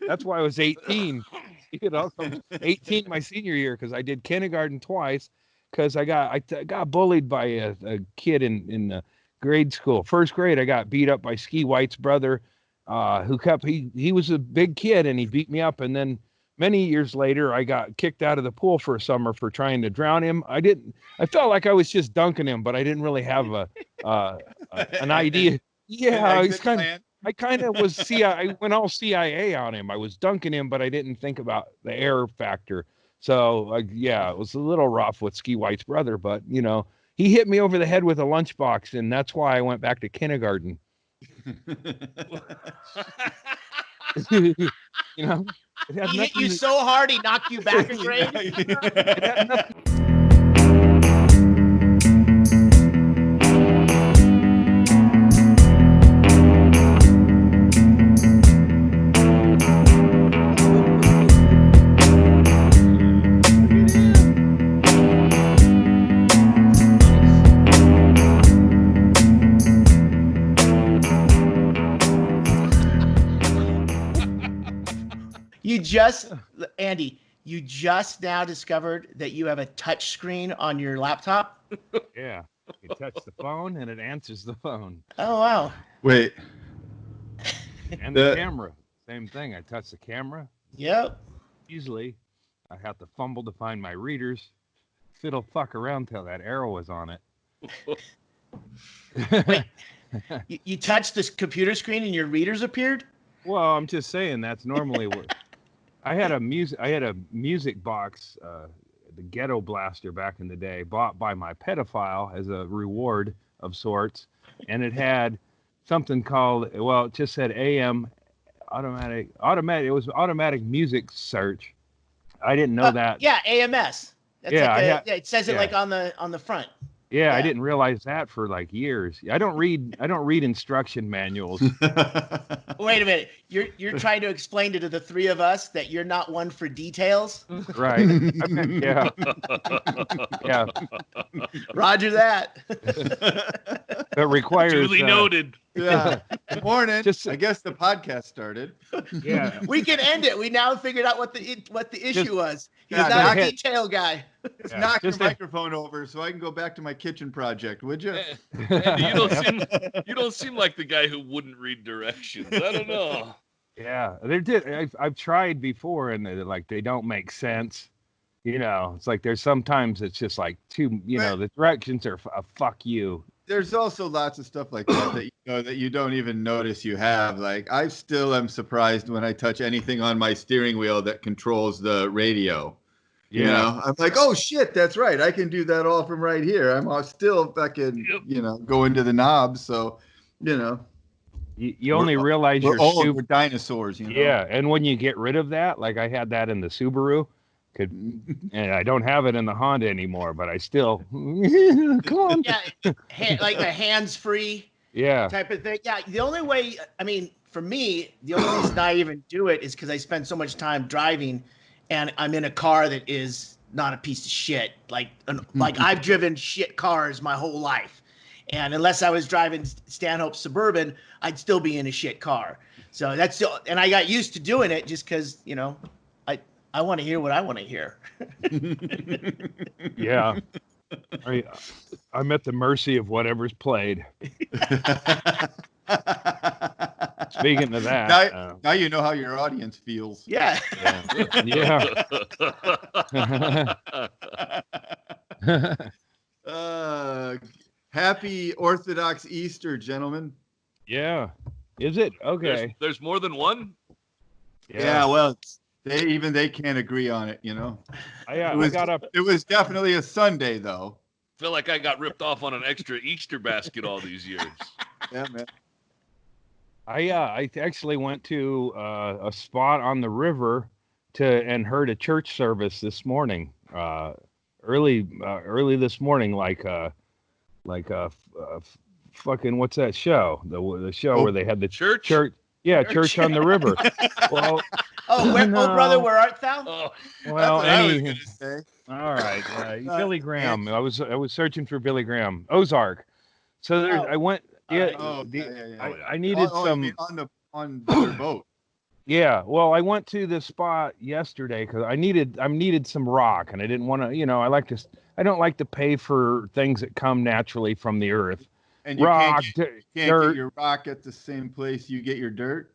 That's why I was 18. 18 my senior year because I did kindergarten twice because I got bullied by a kid in grade school. First grade, I got beat up by Ski White's brother, he was a big kid and he beat me up. And then many years later, I got kicked out of the pool for a summer for trying to drown him. I felt like I was just dunking him, but I didn't really have an idea. Yeah, I kind of was I went all CIA on him. I was dunking him, but I didn't think about the air factor. So yeah, it was a little rough with Ski White's brother, but he hit me over the head with a lunchbox, and that's why I went back to kindergarten. It he hit you so hard he knocked you back a grade. It had nothing. Andy, you just now discovered that you have a touch screen on your laptop? Yeah. You touch the phone and it answers the phone. Oh, wow. Wait. And the camera. Same thing. I touch the camera. Yep. Easily. I have to fumble to find my readers. Fiddle fuck around till that arrow was on it. Wait, you touched this computer screen and your readers appeared? Well, I'm just saying that's normally what I had a music box, the Ghetto Blaster back in the day, bought by my pedophile as a reward of sorts, and it had something called, well, it just said AM automatic. It was automatic music search. I didn't know that. Yeah, AMS. That's it says it like on the front. Yeah, I didn't realize that for like years. I don't read instruction manuals. Wait a minute. You're trying to explain to the three of us that you're not one for details? Right. Yeah. Yeah. Roger that. That requires duly noted. Yeah. Good morning. I guess the podcast started. Yeah. We can end it. We now figured out what the issue was. He's not a detail guy. Just knock your microphone over so I can go back to my kitchen project, would you? Andy, you don't seem like the guy who wouldn't read directions. I don't know. Yeah, I've tried before, and they don't make sense. It's like there's sometimes it's just like the directions are a fuck you. There's also lots of stuff like that that you don't even notice you have. Like I still am surprised when I touch anything on my steering wheel that controls the radio. Yeah. I'm like, oh shit, that's right. I can do that all from right here. I'm still fucking, go into the knobs. So, you only realize we're old. We're dinosaurs. Yeah, and when you get rid of that, like I had that in the Subaru, and I don't have it in the Honda anymore, but I still come on. Yeah, like a hands-free. Yeah. Type of thing. Yeah. The only way, for me, the only reason I even do it is because I spend so much time driving. And I'm in a car that is not a piece of shit. Like I've driven shit cars my whole life. And unless I was driving Stanhope Suburban, I'd still be in a shit car. So and I got used to doing it just because, I want to hear what I want to hear. Yeah. I'm at the mercy of whatever's played. Speaking of that, now you know how your audience feels. Yeah. Yeah. Happy Orthodox Easter, gentlemen. Yeah. Is it? Okay. There's more than one? Yeah, well, they can't agree on it, It was definitely a Sunday, though. Feel like I got ripped off on an extra Easter basket all these years. Yeah, man. I actually went to a spot on the river and heard a church service this morning. Early this morning, like fucking what's that show? The show where they had the church. Yeah, church on the river. Well, oh, brother, where art thou? Oh, well, I was gonna say. All right, Billy Graham. I was searching for Billy Graham. Ozark. So I went. Yeah, I needed some on your boat. Yeah, well, I went to this spot yesterday because I needed some rock, and I didn't want to, I don't like to pay for things that come naturally from the earth. And Rock, you can't get dirt. your rock at the same place you get your dirt.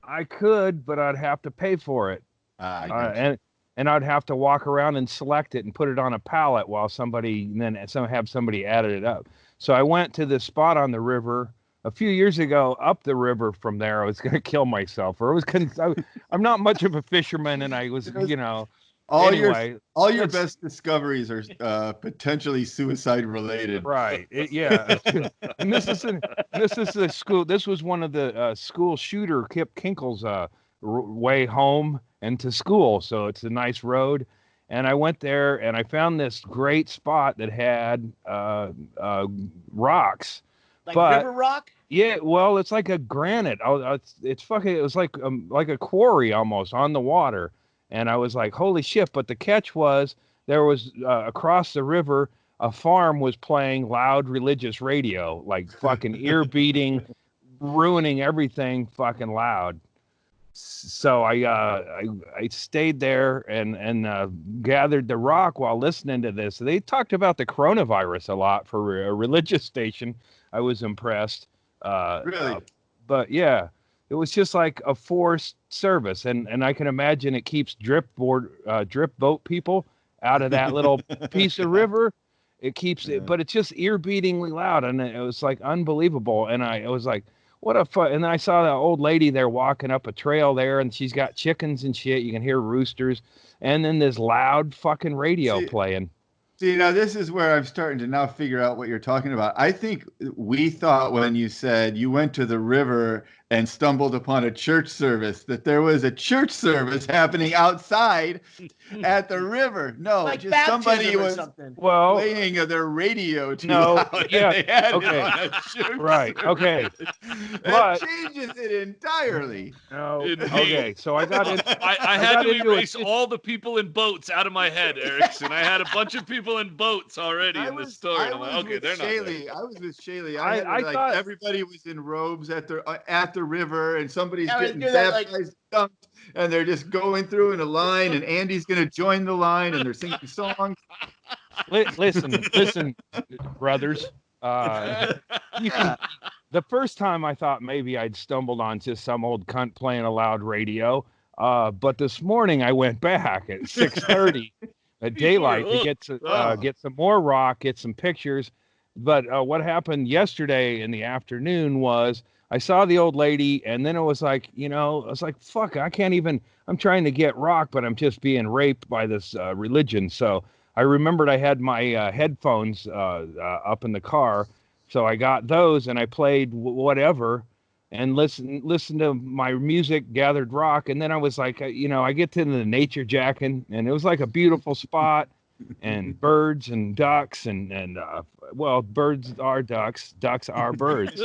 I could, but I'd have to pay for it, Ah, I uh, got you. and and I'd have to walk around and select it and put it on a pallet while have somebody added it up. So I went to this spot on the river a few years ago up the river from there. I was going to kill myself, or I'm not much of a fisherman, and I was, All your anyway. all your That's best discoveries are potentially suicide related. right. Yeah, and this is the school. This was one of the school shooter Kip Kinkle's way home and to school, so it's a nice road. And I went there and I found this great spot that had rocks, Like but River Rock? yeah, well, it's like a granite. It's fucking. It was like a quarry almost on the water, and I was like, holy shit! But the catch was there was across the river a farm was playing loud religious radio, like fucking ear beating, ruining everything, fucking loud. So I stayed there and gathered the rock while listening to this. They talked about the coronavirus a lot for a religious station. I was impressed. Really? But yeah, it was just like a forced service, and I can imagine it keeps drip boat people out of that little piece of river. It keeps it, Yeah. but it's just ear beatingly loud, and it was like unbelievable. And I was like, what a fun. And then I saw that old lady there walking up a trail there, and she's got chickens and shit. You can hear roosters, and then this loud fucking radio See, playing. See, now this is where I'm starting to now figure out what you're talking about. I think we thought when you said you went to the river and stumbled upon a church service that there was a church service happening outside at the river. No, Like just somebody baptism or was something. Well, playing their radio too no, loud. yeah, And they had okay, it on a church right, okay, service. but That changes it entirely. no, Indeed. okay. So I got in. I I had got to into erase it. all the people in boats out of my head, Erickson. I had a bunch of people in boats already in the story. I And I'm like, was okay, with they're not there. Shaylee. I was with Shaylee. I I had I like thought everybody was in robes at the river, and somebody's I was getting doing that like baptized, dunked, and they're just going through in a line, and Andy's gonna join the line, and they're singing songs. listen, brothers. Uh, you can. The first time I thought maybe I'd stumbled on just some old cunt playing a loud radio. But this morning I went back at 6:30 at You were daylight to hooked. Oh, get some more rock, get some pictures. But what happened yesterday in the afternoon was I saw the old lady, and then it was like, I was like, fuck, I can't even. I'm trying to get rock, but I'm just being raped by this religion. So I remembered I had my headphones up in the car, so I got those and I played whatever and listened to my music, gathered rock, and then I was like, I get to the nature jacking, and it was like a beautiful spot, and birds and ducks and well, birds are ducks, ducks are birds.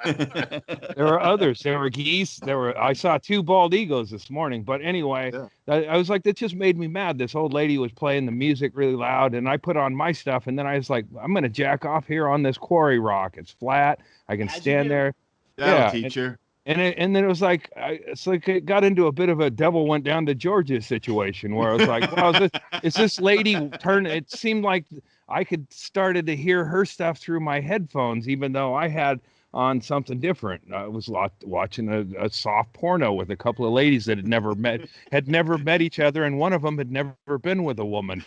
There were others. There were geese. I saw two bald eagles this morning. But anyway, Yeah. I was like, that just made me mad. This old lady was playing the music really loud, and I put on my stuff, and then I was like, I'm gonna jack off here on this quarry rock. It's flat. I can As you stand do. there. That'll Yeah, teach her. and then it was like, it's like it got into a bit of a devil went down to Georgia situation where I was like, well, is this lady turn? It seemed like I could started to hear her stuff through my headphones, even though I had on something different. I was watching a soft porno with a couple of ladies that had never met each other, and one of them had never been with a woman.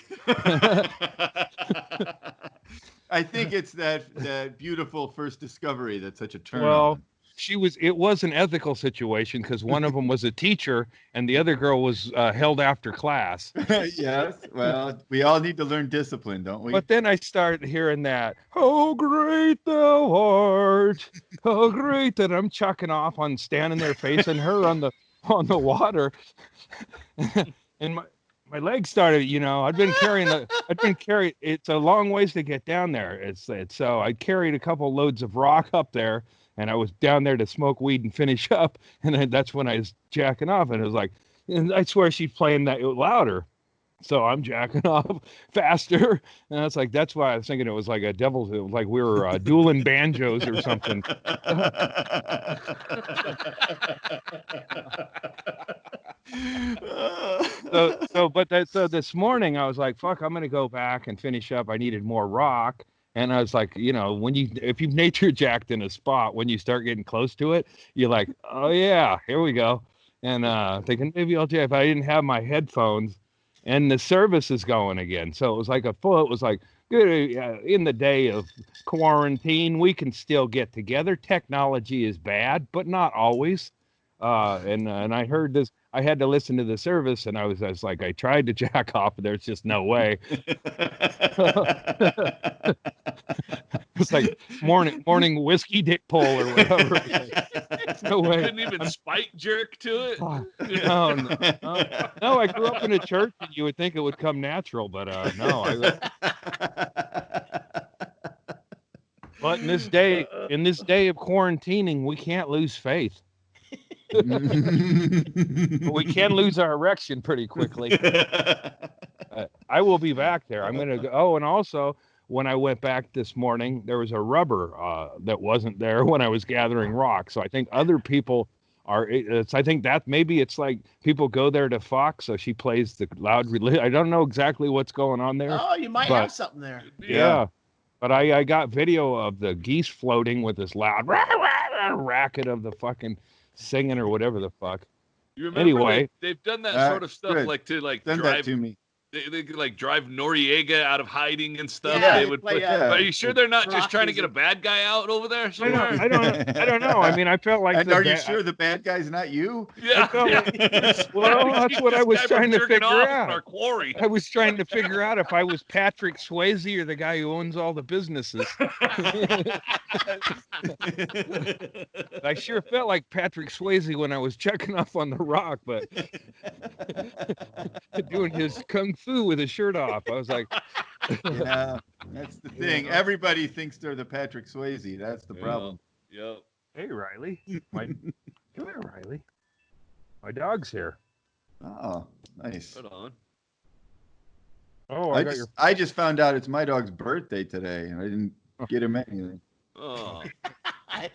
I think it's that beautiful first discovery that's such a turn Well, on. it was an ethical situation because one of them was a teacher and the other girl was held after class. Yes. Well, we all need to learn discipline, don't we? But then I started hearing that, "How great thou art, how great," that I'm chucking off on standing there facing her on the water, and my legs started. I'd been carrying. It's a long ways to get down there. It's so I carried a couple loads of rock up there, and I was down there to smoke weed and finish up, and then that's when I was jacking off, and it was like, and I swear she's playing that louder. So I'm jacking off faster, and it's like that's why I was thinking it was like a devil's. It was like we were dueling banjos or something. So this morning I was like, fuck, I'm gonna go back and finish up. I needed more rock. And I was like, if you've nature jacked in a spot, when you start getting close to it, you're like, oh yeah, here we go. And thinking maybe I'll jack, but I didn't have my headphones, and the service is going again. So it was like it was like, good, in the day of quarantine, we can still get together. Technology is bad, but not always. And I heard this. I had to listen to the service, and I was like, I tried to jack off, but there's just no way. It's like morning whiskey dick pull or whatever. No way. Couldn't even spike jerk to it. Oh, no. I grew up in a church, and you would think it would come natural, but no. But in this day of quarantining, we can't lose faith. But we can lose our erection pretty quickly. I will be back there. I'm going to go. Oh, and also, when I went back this morning, there was a rubber that wasn't there when I was gathering rocks. So I think other people I think that maybe it's like people go there to fuck. So she plays the loud. I don't know exactly what's going on there. Oh, you might have something there. Yeah. But I got video of the geese floating with this loud racket of the fucking singing or whatever the fuck. You remember anyway, they've done that sort of stuff good. like to like Send drive that to me. They could like drive Noriega out of hiding and stuff. Yeah, They would play, put, are you sure they're not just trying to Rockies get a bad guy out over there? I don't know. I mean, I felt like. And are you sure the bad guy's not you? Yeah. Well, that's what I was trying to figure out. Our quarry. I was trying to figure out if I was Patrick Swayze or the guy who owns all the businesses. I sure felt like Patrick Swayze when I was checking off on the rock, but doing his kung fu with his shirt off. I was like, Yeah, that's the thing. Everybody thinks they're the Patrick Swayze. That's the problem. Yep. "Hey, Riley, come here, Riley. My dog's here." Oh, nice. Right on. Oh, I just found out it's my dog's birthday today, and I didn't get him anything. Oh, I-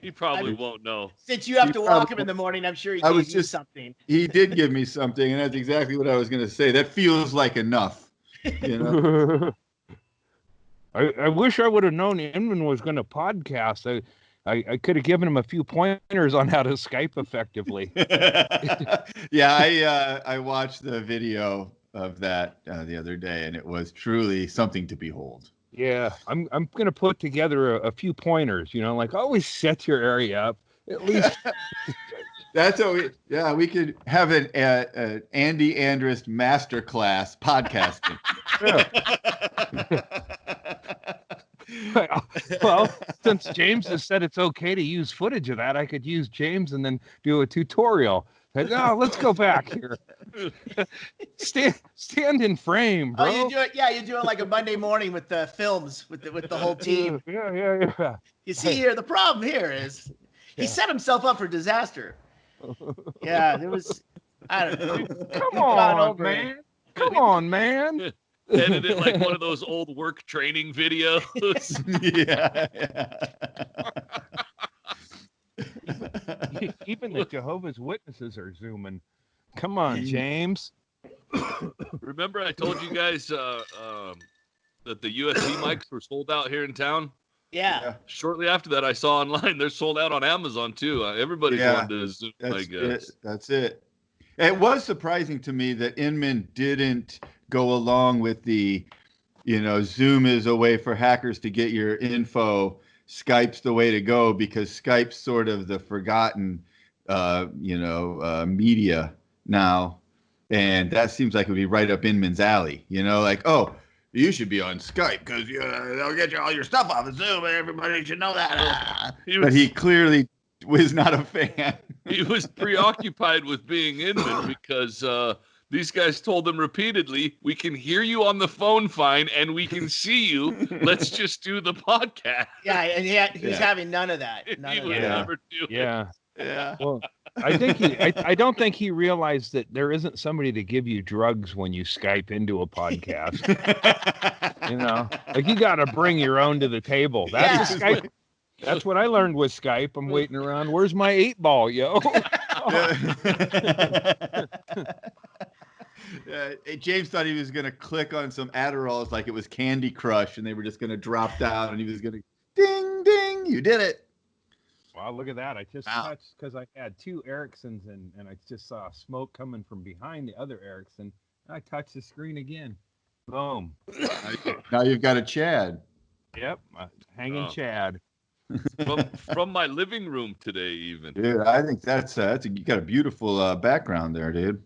he probably won't know. Since you have You to walk probably- him in the morning, I'm sure he I gave was you just- something. He did give me something, and that's exactly what I was going to say. That feels like enough. You know? I wish I would have known Inman was going to podcast. I could have given him a few pointers on how to Skype effectively. Yeah, I watched the video of that the other day, and it was truly something to behold. Yeah, I'm going to put together a few pointers. Like always set your area up at least. That's what we could have an Andy Andrist masterclass podcasting. Well, since James has said it's okay to use footage of that, I could use James and then do a tutorial. Let's go back here. Stand in frame, bro. Oh, you do it. Yeah, you do it like a Monday morning with the films with the whole team. Yeah. You see here, the problem here is he set himself up for disaster. Yeah, there was. I don't know. Come on, man. Come on, man. Edited it like one of those old work training videos. Yeah. Even the Jehovah's Witnesses are zooming. Come on, James. Remember I told you guys that the USB mics were sold out here in town? Yeah. Shortly after that, I saw online they're sold out on Amazon too. Everybody's wanting to Zoom, I guess. That's it. It was surprising to me that Inman didn't go along with the, Zoom is a way for hackers to get your info. Skype's the way to go because Skype's sort of the forgotten, media now. And that seems like it would be right up Inman's alley, like, oh, you should be on Skype because they'll get you all your stuff off of Zoom and everybody should know that. But he clearly was not a fan. He was preoccupied with being Inman because these guys told him repeatedly, we can hear you on the phone fine and we can see you. Let's just do the podcast. Yeah, and he's having none of that. None He of would that. never do it. Yeah. Yeah. Well, I don't think he realized that there isn't somebody to give you drugs when you Skype into a podcast. You know, like you got to bring your own to the table. That's Yeah. a Skype. That's what I learned with Skype. I'm waiting around. Where's my 8-ball, yo? James thought he was going to click on some Adderalls like it was Candy Crush, and they were just going to drop down, and he was going to ding, ding. You did it. Wow, look at that. I just Wow. touched because I had two Ericssons and I just saw smoke coming from behind the other Ericsson. I touched the screen again. Boom. Now you've got a Chad. Yep. Hanging Oh. Chad. From my living room today, even. Dude, I think you got a beautiful background there, dude.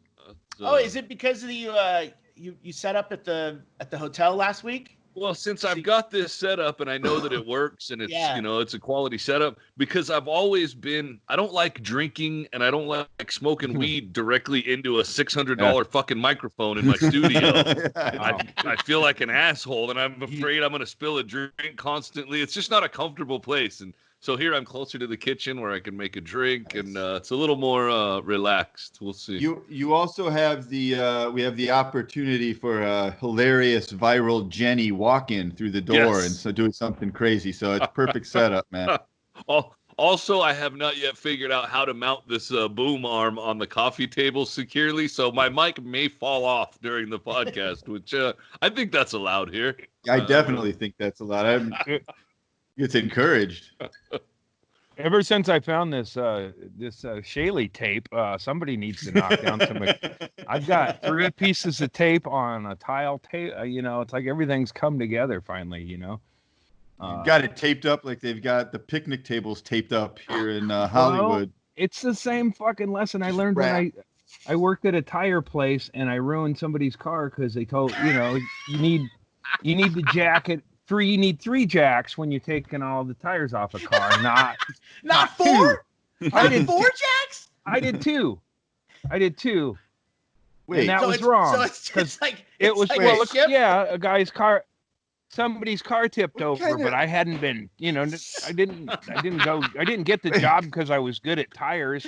Oh, is it because of the you set up at the hotel last week? Well, since I've got this set up and I know that it works and it's Yeah. it's a quality setup, because I've always been, I don't like drinking and I don't like smoking weed directly into a $600 fucking microphone in my studio. I feel like an asshole and I'm afraid I'm going to spill a drink constantly. It's just not a comfortable place. And so here I'm closer to the kitchen where I can make a drink and it's a little more relaxed. We'll see. You also have we have the opportunity for a hilarious viral Jenny walk-in through the door Yes. and so doing something crazy. So it's perfect setup, man. Also, I have not yet figured out how to mount this boom arm on the coffee table securely, so my mic may fall off during the podcast, which I think that's allowed here. I definitely think that's a lot. It's encouraged. Ever since I found this Shaley tape, somebody needs to knock down some. I've got 3 pieces of tape on a tile tape. It's like everything's come together finally. You've got it taped up like they've got the picnic tables taped up here in Hollywood. It's the same fucking lesson I learned when I worked at a tire place and I ruined somebody's car because they told you need the jacket. You need 3 jacks when you're taking all the tires off a car, Not 4? I did 4 jacks? I did 2. Wait, And that So was it's- wrong. So it's like It was like well, a ship? a guy's car, somebody's car tipped over, kinda- but I hadn't been, I didn't get the job because I was good at tires.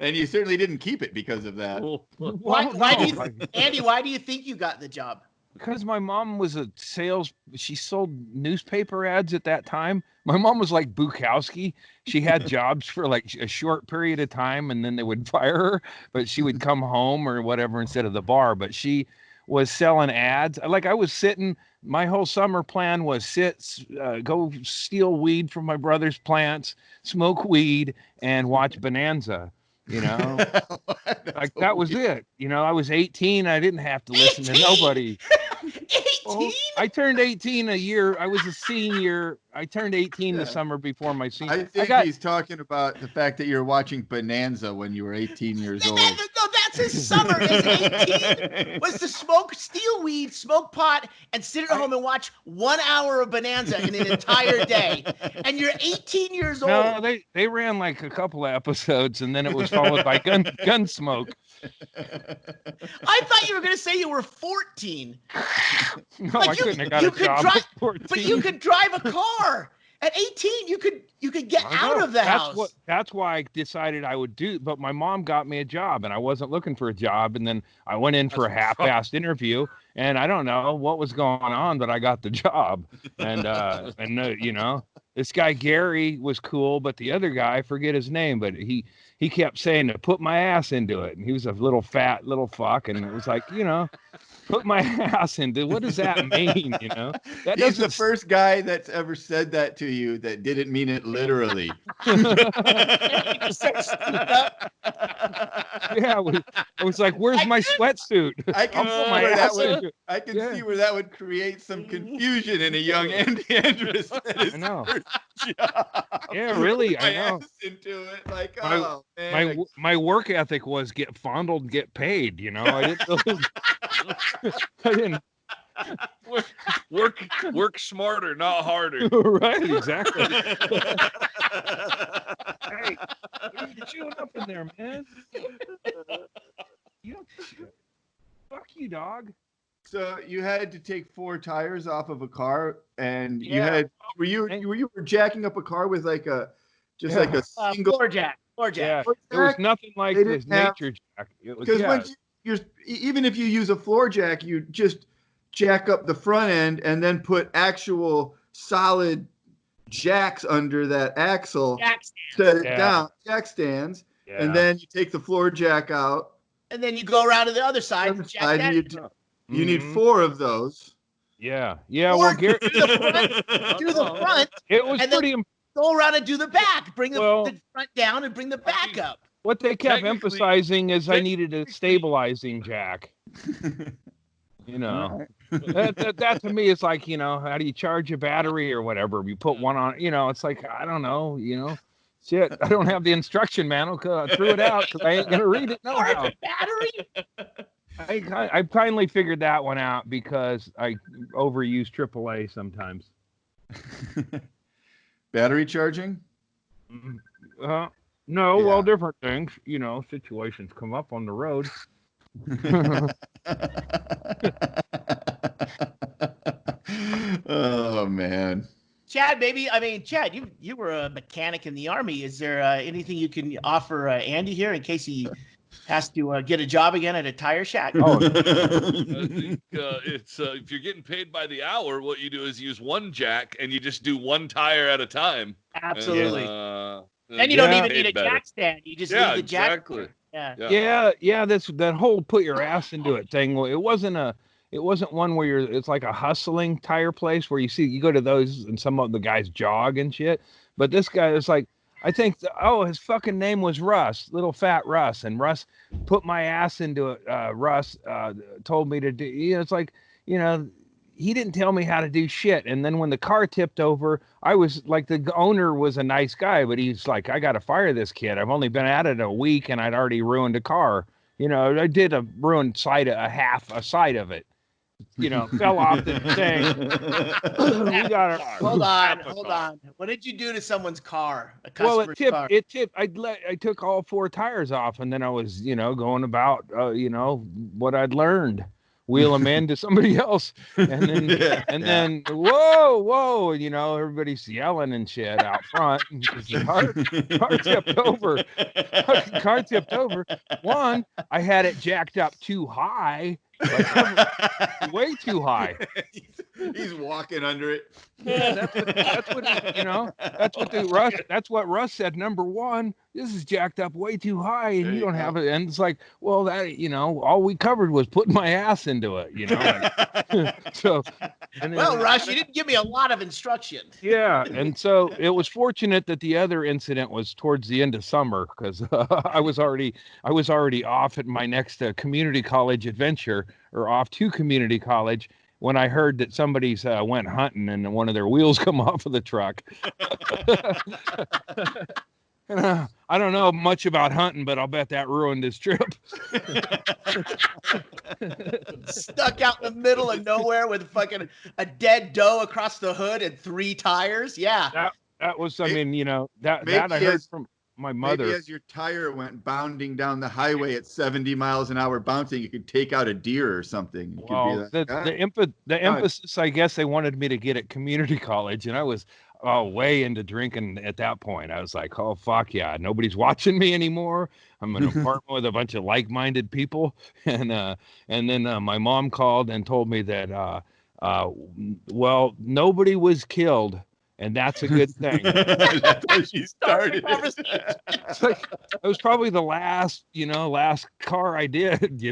And you certainly didn't keep it because of that. Why do you, No, Andy? Why do you think you got the job? because my mom was she sold newspaper ads at that time. My mom was like Bukowski. She had jobs for like a short period of time and then they would fire her, but she would come home or whatever instead of the bar. But she was selling ads. Like I was sitting, my whole summer plan was go steal weed from my brother's plants, smoke weed and watch Bonanza. Like that was it. I was 18. I didn't have to listen to 18? nobody. 18? I turned 18 a year. I was a senior. I turned 18 the summer before my senior. I think he's talking about the fact that you're watching Bonanza when you were 18 years old. No, that's his summer. His 18 was to steal weed, smoke pot, and sit at home and watch 1 hour of Bonanza in an entire day. And you're 18 years old. No, they ran like a couple of episodes, and then it was followed by Gunsmoke. I thought you were going to say you were 14. No, Like I you- couldn't have got you a could job drive- at 14. But you could drive a car. At 18, you could get I out know. of the house. That's why I decided I would do. But my mom got me a job, and I wasn't looking for a job. And then I went in for a half-assed interview, and I don't know what was going on, but I got the job. And this guy Gary was cool, but the other guy, I forget his name, but he kept saying to put my ass into it, and he was a little fat little fuck, and it was like put my ass into. What does that mean? That He's the doesn't. first guy that's ever said that to you that didn't mean it literally. Yeah, I was like, "Where's my sweatsuit?" I can I'll put see my where that ass would. into it. I can Yeah. see where that would create some confusion in a young Andy Andrus. I know. Job. Yeah, really, Put my I know. ass into it, like, My- oh man. My work ethic was get fondled, get paid. I didn't. Work smarter, not harder. Right, exactly. Hey, what are you chewing up in there, man? You don't. Fuck you, dog. So you had to take 4 tires off of a car, and you Yeah. had were you jacking up a car with like a just like a single floor jack. Yeah, floor it was jack. nothing like They this didn't have, nature jack. It was because when you're even if you use a floor jack, you just jack up the front end and then put actual solid jacks under that axle, Jack set it Yeah. down, jack stands, yeah. and then you take the floor jack out. and then you go around to the other side and jack Side, that. you need Mhm. 4 of those. Yeah. Yeah. Or Well, Gary, do the front, it was and then pretty. go around and do the back. Bring Well- the front down and bring the back up. What they kept Technically- emphasizing is I needed a stabilizing jack. You know, that to me is like, how do you charge a battery or whatever? You put one on, it's like, I don't know, shit. I don't have the instruction manual because I threw it out because I ain't gonna read it. No how. Battery. I finally figured that one out because I overuse AAA sometimes. Battery charging? No, Yeah. well, different things. Situations come up on the road. Oh man. Chad, Chad, you were a mechanic in the Army. Is there anything you can offer Andy here in case he has to get a job again at a tire shack? Oh, I think it's if you're getting paid by the hour, what you do is use one jack and you just do one tire at a time. Absolutely. And you don't Yeah. even need a paid better. jack stand. You just Yeah, leave the jack. exactly. Yeah. yeah. That whole put your ass into it thing. It wasn't one where it's like a hustling tire place where you go to those and some of the guys jog and shit. But this guy is like, I think, his fucking name was Russ, little fat Russ, and Russ put my ass into it. Russ told me to do. It's like, he didn't tell me how to do shit. And then when the car tipped over, I was like, the owner was a nice guy, but he's like, I got to fire this kid. I've only been at it a week and I'd already ruined a car. I did a ruined half a side of it. Fell off the thing. We got it. Hold on. What did you do to someone's car? A Well, customer's it car? tipped. I took all 4 tires off, and then I was, going about, what I'd learned, wheel them into somebody else, and then, whoa, and everybody's yelling and shit out front because the car tipped over. Fucking car tipped over. One, I had it jacked up too high. Way too high. He's walking under it. Yeah, that's what Russ said. Number one, this is jacked up way too high, and you don't have it. And it's like, well, that all we covered was putting my ass into it, So, and then, Well, Rush, you didn't give me a lot of instruction. yeah, and so it was fortunate that the other incident was towards the end of summer because I was already off at my next community college adventure, or off to community college, when I heard that somebody's went hunting and one of their wheels come off of the truck. And, I don't know much about hunting, but I'll bet that ruined his trip. Stuck out in the middle of nowhere with fucking a dead doe across the hood and 3 tires. Yeah. That was, that I heard from my mother. Maybe as your tire went bounding down the highway at 70 miles an hour bouncing, you could take out a deer or something. It Well, could be the emphasis, I guess, they wanted me to get at community college, and I was way into drinking at that point. I was like, oh fuck yeah, nobody's watching me anymore. I'm in an apartment with a bunch of like-minded people, and then my mom called and told me that well, nobody was killed. And that's a good thing. That's how she started. It's like, it was probably the last car I did,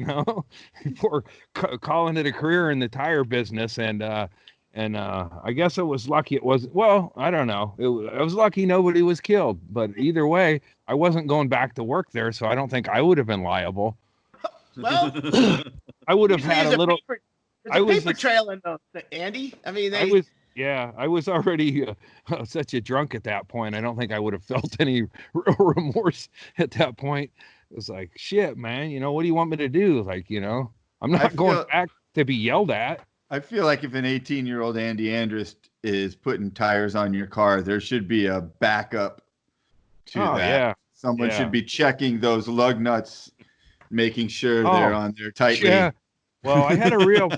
before calling it a career in the tire business. And I guess I was lucky. It wasn't. Well, I don't know. I was lucky nobody was killed. But either way, I wasn't going back to work there, so I don't think I would have been liable. Well, I would have had a little. There's a paper trail in Andy. I mean, I was already such a drunk at that point. I don't think I would have felt any real remorse at that point. It was like, shit, man, what do you want me to do? Like, I'm not going back to be yelled at. I feel like if an 18-year-old Andy Andrist is putting tires on your car, there should be a backup to that. Yeah. Someone should be checking those lug nuts, making sure they're on there tightly. Yeah. Well, I had a real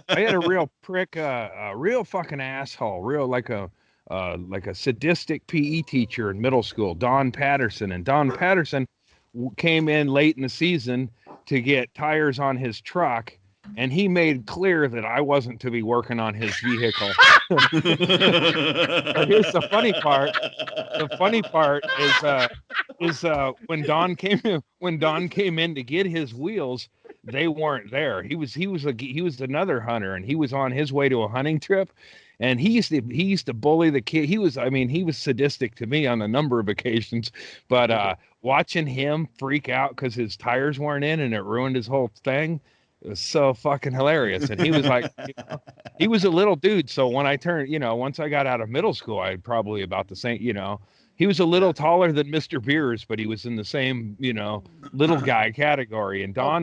prick, a real fucking asshole, real like a like a sadistic PE teacher in middle school, Don Patterson, and Don Patterson came in late in the season to get tires on his truck, and he made clear that I wasn't to be working on his vehicle. But here's the funny part. The funny part is when Don came in to get his wheels, they weren't there. He was another hunter, and he was on his way to a hunting trip, and he used to bully the kid. He was sadistic to me on a number of occasions, but watching him freak out because his tires weren't in and it ruined his whole thing, it was so fucking hilarious. And he was like, he was a little dude. So when I turned, once I got out of middle school, I probably about the same, he was a little taller than Mr. Beers, but he was in the same, little guy category. And Don,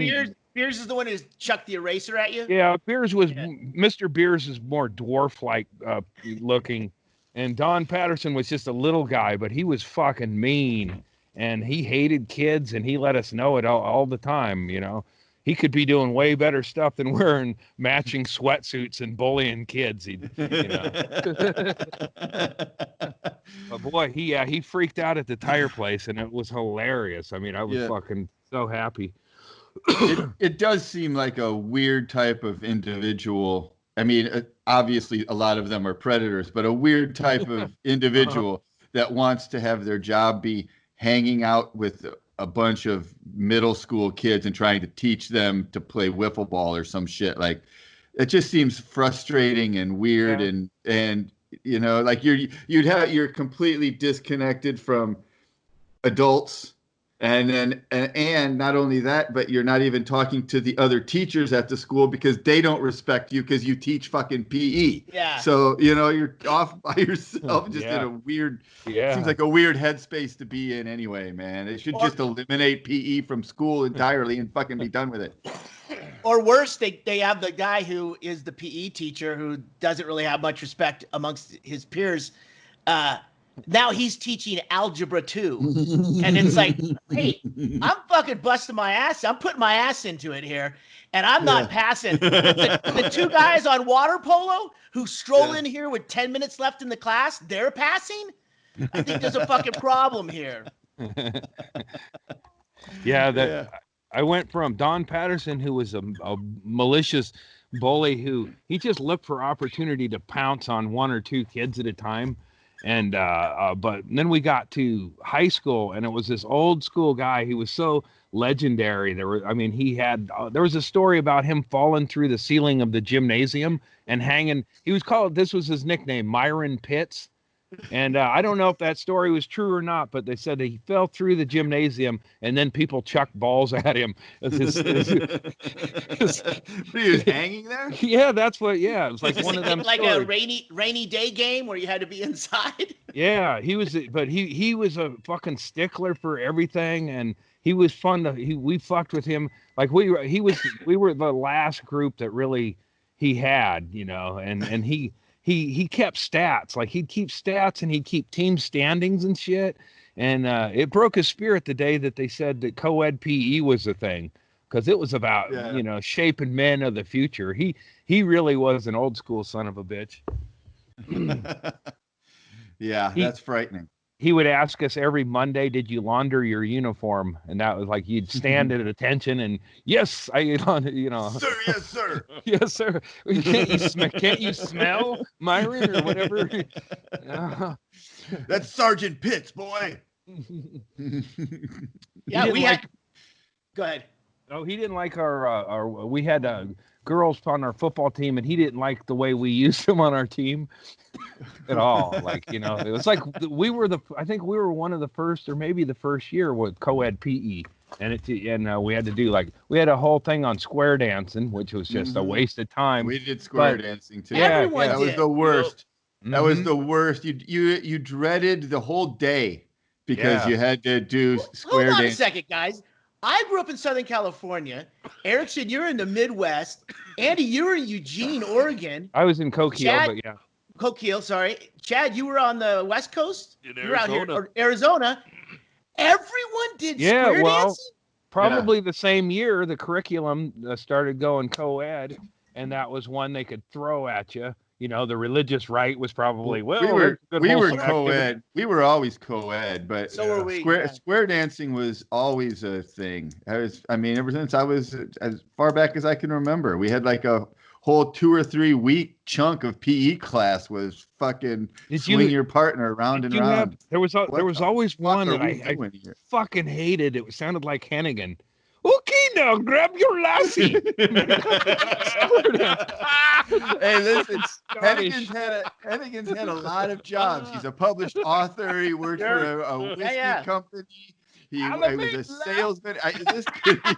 Beers is the one who chucked the eraser at you. Yeah, Mr. Beers is more dwarf-like looking, and Don Patterson was just a little guy, but he was fucking mean, and he hated kids, and he let us know it all the time. He could be doing way better stuff than wearing matching sweatsuits and bullying kids. But boy, he freaked out at the tire place, and it was hilarious. I mean, I was fucking so happy. It does seem like a weird type of individual. I mean, obviously, a lot of them are predators, but a weird type of individual that wants to have their job be hanging out with a bunch of middle school kids and trying to teach them to play wiffle ball or some shit. Like, it just seems frustrating and weird, and like you're completely disconnected from adults. And not only that, but you're not even talking to the other teachers at the school because they don't respect you because you teach fucking PE. Yeah. So, you're off by yourself just in a weird, seems like a weird headspace to be in anyway, man. It should just eliminate PE from school entirely and fucking be done with it. Or worse, they have the guy who is the PE teacher who doesn't really have much respect amongst his peers. Now he's teaching algebra 2. And it's like, hey, I'm fucking busting my ass. I'm putting my ass into it here. And I'm not passing. The two guys on water polo who stroll in here with 10 minutes left in the class, they're passing? I think there's a fucking problem here. I went from Don Patterson, who was a malicious bully he just looked for opportunity to pounce on one or two kids at a time. And but then we got to high school, and it was this old school guy. He was so legendary. There was a story about him falling through the ceiling of the gymnasium and hanging. This was his nickname, Myron Pitts. And I don't know if that story was true or not, but they said that he fell through the gymnasium and then people chucked balls at him. He was hanging there? Yeah, that's what. Yeah, it was like one of them. Like stories. a rainy day game where you had to be inside. Yeah, he was a fucking stickler for everything, and he was fun we fucked with him. Like we were the last group that really he had, and he kept stats. Like he'd keep stats and he'd keep team standings and shit. And it broke his spirit the day that they said that co-ed PE was a thing, because it was about shaping men of the future. He really was an old school son of a bitch. That's frightening. He would ask us every Monday, "Did you launder your uniform?" And that was like you'd stand at attention and yes, I Sir, yes, sir. Yes, sir. Can't you smell, Myron, or whatever? That's Sergeant Pitts, boy. Yeah, go ahead. Oh, he didn't like our we had girls on our football team, and he didn't like the way we used them on our team at all. Like, it was like I think we were one of the first, or maybe the first year with co-ed PE. And we had to do we had a whole thing on square dancing, which was just a waste of time. We did square dancing too. Everyone that did. Was the worst. That was the worst. You dreaded the whole day because you had to do square dancing. Hold on a second, guys. I grew up in Southern California. Erickson, you're in the Midwest. Andy, you were in Eugene, Oregon. I was in Coquille, but yeah. Coquille, sorry. Chad, you were on the West Coast? In you were out here, or Arizona. Everyone did square dancing? Probably the same year the curriculum started going co-ed, and that was one they could throw at you. the religious right was probably, we that's were a good we were wholesome activity. co-ed. We were always co-ed, but So were we. square Yeah. square dancing was always a thing. I mean, ever since I was as far back as I can remember, we had like a whole 2 or 3 week chunk of PE class was fucking Did swing you your partner round did and you have round. there was What the always fuck one are that we I doing here? fucking hated. It sounded like Hannigan. Okay, now grab your lassie. Hey, listen, Scottish. Hennigan's had a lot of jobs. He's a published author. He worked for a whiskey yeah. company. He was a Animate salesman. now animate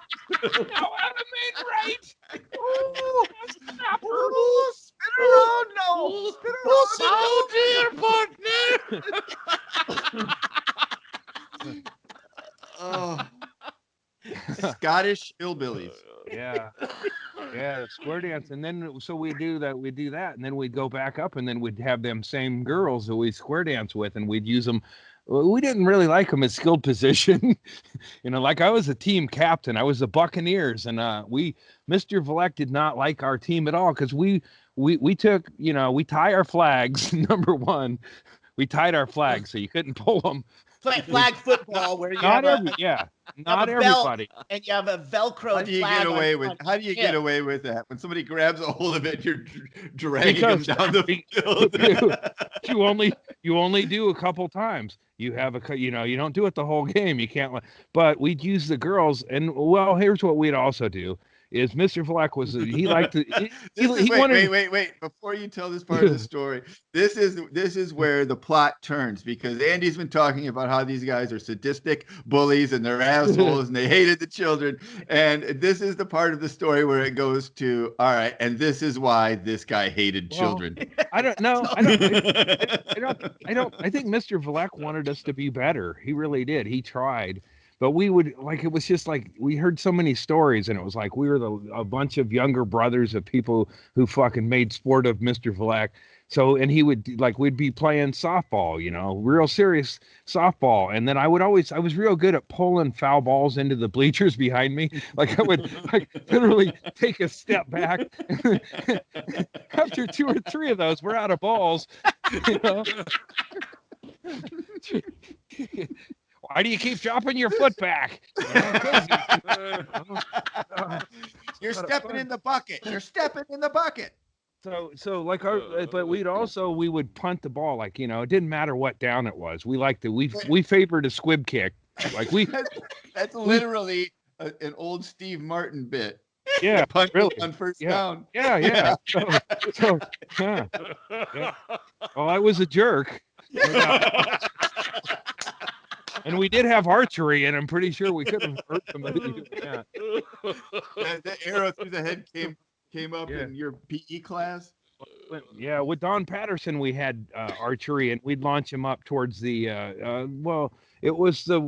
right. Oh, snapper. Oh, spin around now. Spin around. Soldier partner. Oh, Scottish hillbillies. Yeah. Yeah, square dance, and then so we do that, and then we'd go back up, and then we'd have them same girls that we square dance with, and we'd use them. We didn't really like them as skilled position, like I was a team captain. I was the Buccaneers, and Mr. Vleck did not like our team at all because we took, we tie our flags. Number one, we tied our flags so you couldn't pull them. Flag football where you Not have not a belt, everybody. and you have a Velcro How do you flag get away on with? your How do you hip. get away with that? When somebody grabs a hold of it, you're dragging Because them down the field. you only do a couple times. You have you don't do it the whole game. You can't. But we'd use the girls, and well, here's what we'd also do. Is Mr. Fleck he liked to he wanted. Wait. Before you tell this part of the story, this is where the plot turns because Andy's been talking about how these guys are sadistic bullies and they're assholes and they hated the children. And this is the part of the story where it goes to, all right, and this is why this guy hated children. I don't know. I think Mr. Vleck wanted us to be better. He really did. He tried. But we would it was just like we heard so many stories, and it was like we were a bunch of younger brothers of people who fucking made sport of Mr. Vleck. So, and he would we'd be playing softball, real serious softball. And then I was real good at pulling foul balls into the bleachers behind me. I would literally take a step back. After 2 or 3 of those, we're out of balls. Why do you keep dropping your foot back? You're stepping in the bucket. You're stepping in the bucket. So but we would punt the ball it didn't matter what down it was. We favored a squib kick. That's literally an old Steve Martin bit. Yeah, punt really. on first down. Yeah. So yeah. Well, I was a jerk. And we did have archery, and I'm pretty sure we could have hurt somebody. Yeah. The arrow through the head came up in your PE class. Yeah, with Don Patterson, we had archery, and we'd launch him up towards the it was the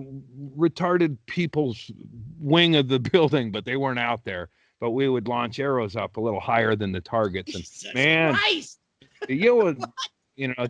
retarded people's wing of the building, but they weren't out there. But we would launch arrows up a little higher than the targets, and Jesus man, Christ.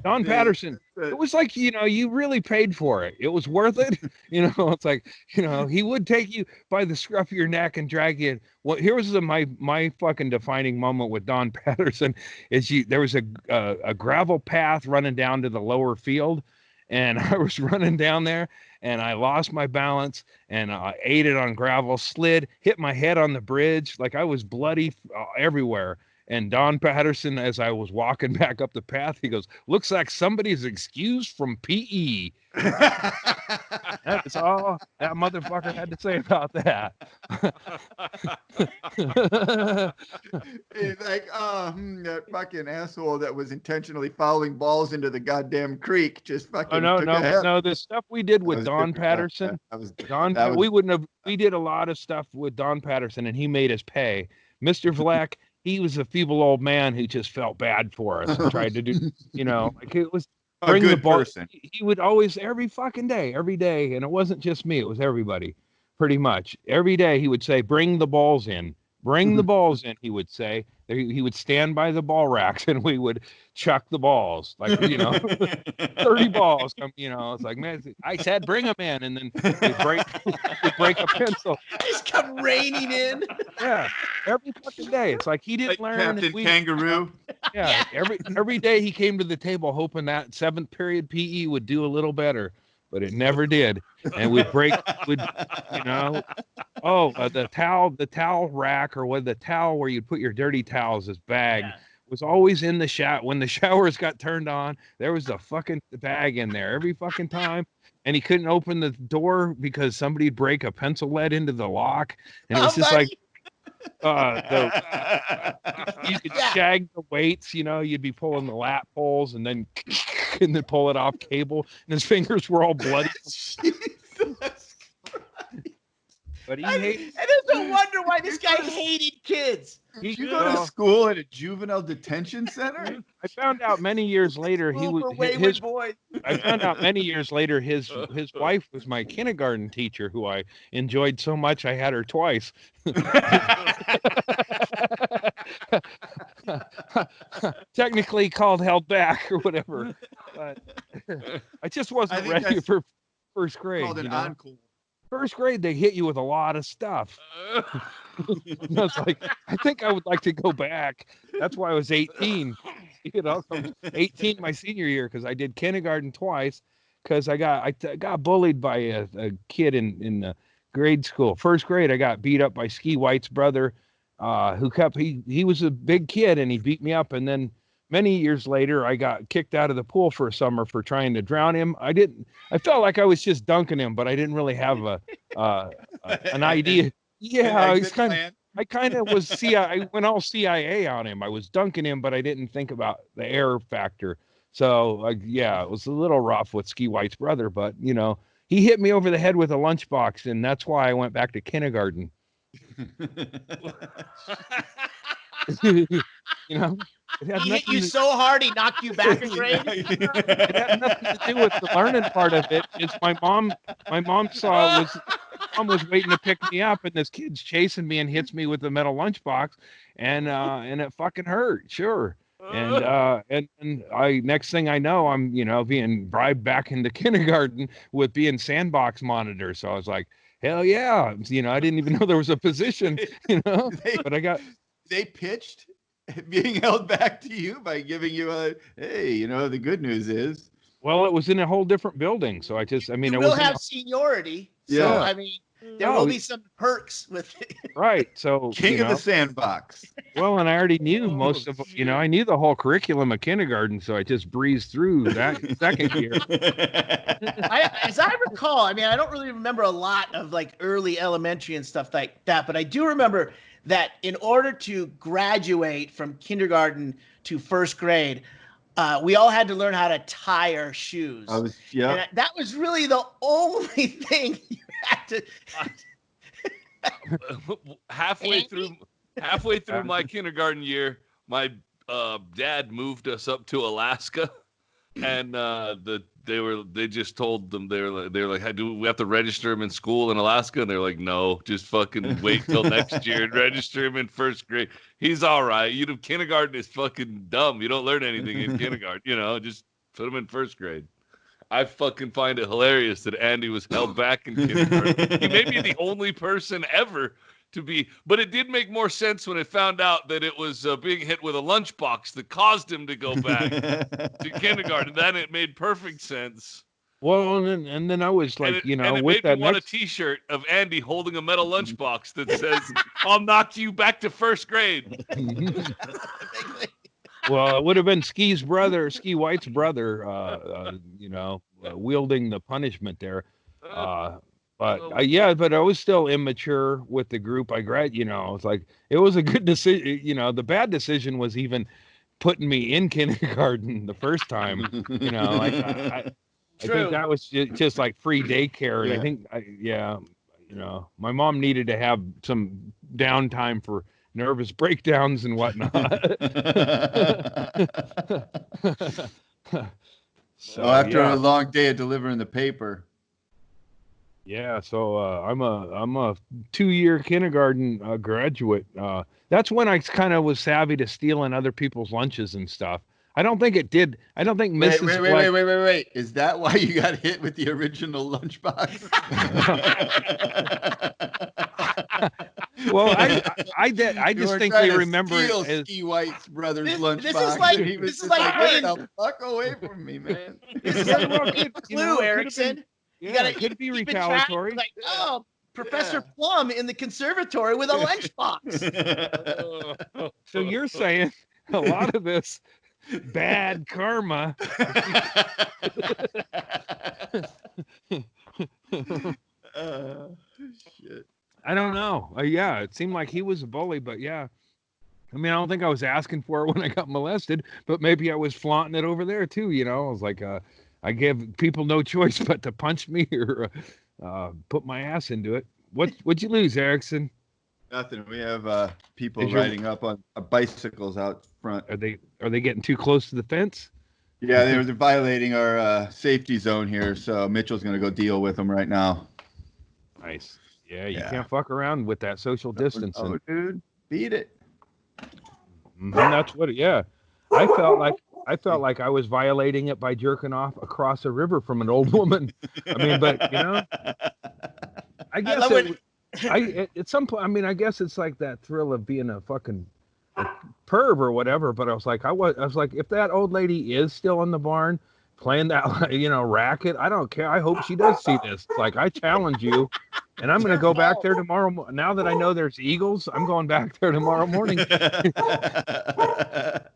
Don Patterson, it was like, you really paid for it. It was worth it. It's like, he would take you by the scruff of your neck and drag you in. Well, here was my fucking defining moment with Don Patterson is there was a gravel path running down to the lower field, and I was running down there and I lost my balance and I ate it on gravel, slid, hit my head on the bridge. I was bloody everywhere. And Don Patterson, as I was walking back up the path, he goes, "Looks like somebody's excused from PE." That's all that motherfucker had to say about that. He's like, that fucking asshole that was intentionally fouling balls into the goddamn creek just fucking. No. The stuff we did with Don Patterson, we did a lot of stuff with Don Patterson, and he made us pay. Mr. Vleck, he was a feeble old man who just felt bad for us and tried to do, it was bring the ball. Person. He would always, every day, and it wasn't just me, it was everybody, pretty much. Every day he would say, bring the balls in, he would say. he would stand by the ball racks and we would chuck the balls, like, 30 balls. It's like, man, I said bring them in, and then we'd break a pencil. Just come raining in. Yeah, every fucking day. It's like he didn't Like learn. Captain Kangaroo. Yeah, every day he came to the table hoping that seventh period PE would do a little better, but it never did. And the towel rack, or the towel where you put your dirty towels, this bag was always in the shower. When the showers got turned on, there was a fucking bag in there every fucking time. And he couldn't open the door because somebody'd break a pencil lead into the lock. And it was just like, you could shag the weights, you'd be pulling the lat poles and then pull it off cable, and his fingers were all bloody. But he hated. And there's no wonder why this guy hated kids. Did you go to school at a juvenile detention center? I found out many years later I found out many years later his wife was my kindergarten teacher, who I enjoyed so much I had her twice. Technically called held back or whatever, but I just wasn't ready for first grade. Called an encore. First grade, they hit you with a lot of stuff. I was like, I think I would like to go back. That's why I was 18. I was 18 my senior year, because I did kindergarten twice, because I got bullied by a kid in grade school. First grade, I got beat up by Ski White's brother, he was a big kid and he beat me up. And then many years later, I got kicked out of the pool for a summer for trying to drown him. I felt like I was just dunking him, but I didn't really have an idea. Yeah, I kind of was I went all CIA on him. I was dunking him, but I didn't think about the error factor. So it was a little rough with Ski White's brother, but he hit me over the head with a lunchbox, and that's why I went back to kindergarten. He hit you so hard he knocked you back a grade. It had nothing to do with the learning part of it. It's my mom was waiting to pick me up, and this kid's chasing me and hits me with the metal lunchbox, and it fucking hurt, sure. And next thing I know, I'm being bribed back into kindergarten with being sandbox monitor. So I was like, hell yeah, I didn't even know there was a position, but they pitched being held back to you by giving you hey, the good news is. Well, it was in a whole different building, so you will have seniority. Yeah. So there will be some perks with it. Right. So King of the sandbox. Well, and I already knew most of I knew the whole curriculum of kindergarten, so I just breezed through that second year. As I recall, I don't really remember a lot of like early elementary and stuff like that, but I do remember that in order to graduate from kindergarten to first grade, we all had to learn how to tie our shoes. And that was really the only thing you had to. halfway through my kindergarten year, my dad moved us up to Alaska, and they just told them they were like, hey, do we have to register him in school in Alaska? And they're like, no, just fucking wait till next year and register him in first grade. He's all right. Kindergarten is fucking dumb. You don't learn anything in kindergarten. Just put him in first grade. I fucking find it hilarious that Andy was held back in kindergarten. He may be the only person ever to be, but it did make more sense when it found out that it was being hit with a lunchbox that caused him to go back to kindergarten. Then it made perfect sense. Well, and then I was like, and it with made me want a T-shirt of Andy holding a metal lunchbox that says, "I'll knock you back to first grade." Well, it would have been Ski White's brother, wielding the punishment there. But I was still immature with the group. It's like, it was a good decision. The bad decision was even putting me in kindergarten the first time. I think that was just like free daycare. And I think, my mom needed to have some downtime for nervous breakdowns and whatnot. So after a long day of delivering the paper. Yeah, so I'm a 2-year kindergarten graduate. That's when I kind of was savvy to stealing other people's lunches and stuff. I don't think it did. I don't think Wait, Mrs. wait, wait, wait, wait, wait, wait. Is that why you got hit with the original lunchbox? Well, I did. I You were distinctly trying to remember it steal as Ski White's brother's This is lunchbox, like and he was this is just like like, "Get playing. the fuck away from me, man!" This is very like well playing could, Clue, it could have been. Erickson. You Yeah, gotta it could be keep in track. retaliatory. Like, oh, Professor Yeah. Plum in the conservatory with a lunchbox. So you're saying a lot of this bad karma. Shit. I don't know. Yeah, it seemed like he was a bully, but yeah. I mean, I don't think I was asking for it when I got molested, but maybe I was flaunting it over there too. I was like, I gave people no choice but to punch me or put my ass into it. What'd you lose, Erickson? Nothing. We have people Is your- riding up on bicycles out front. Are they getting too close to the fence? Yeah, they're violating our safety zone here, so Mitchell's going to go deal with them right now. Nice. Yeah, you Yeah. can't fuck around with that social distancing. Oh, dude, beat it. And that's what. Yeah, I felt like I was violating it by jerking off across a river from an old woman. I mean, but I I guess love it, it. at some point. I mean, I guess it's like that thrill of being a fucking perv or whatever. But I was like, if that old lady is still in the barn playing that racket, I don't care. I hope she does see this. It's like, I challenge you. And I'm going to go back there tomorrow. Now that I know there's eagles, I'm going back there tomorrow morning. I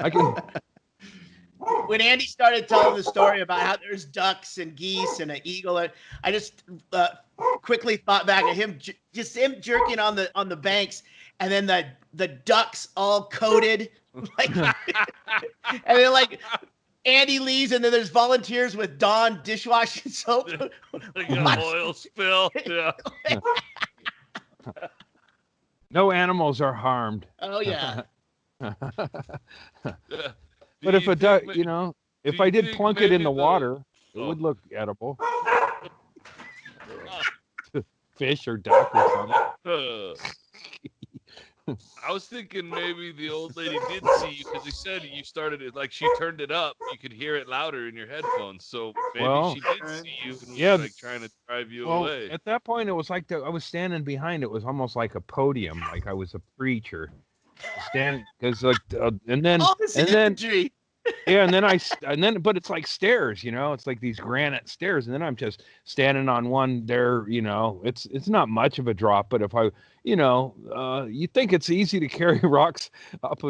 can. When Andy started telling the story about how there's ducks and geese and an eagle, I just quickly thought back at him jerking on the banks, and then the ducks all coated, like, and then like Andy leaves, and then there's volunteers with Dawn dishwashing soap. Like an oil spill. Yeah. No animals are harmed. Oh yeah. But if a duck, if I did plunk it in the water, it Oh. would look edible. Fish or duck or something. I was thinking maybe the old lady did see you because he said you started it, like she turned it up. You could hear it louder in your headphones. So maybe Well, she did see you and was yeah, like trying to drive you away. At that point, it was like I was standing behind. It was almost like a podium, like I was a preacher. Stand because and then All this and then imagery. yeah, and then but it's like stairs, it's like these granite stairs, and then I'm just standing on one there, it's not much of a drop, but if I, you think it's easy to carry rocks up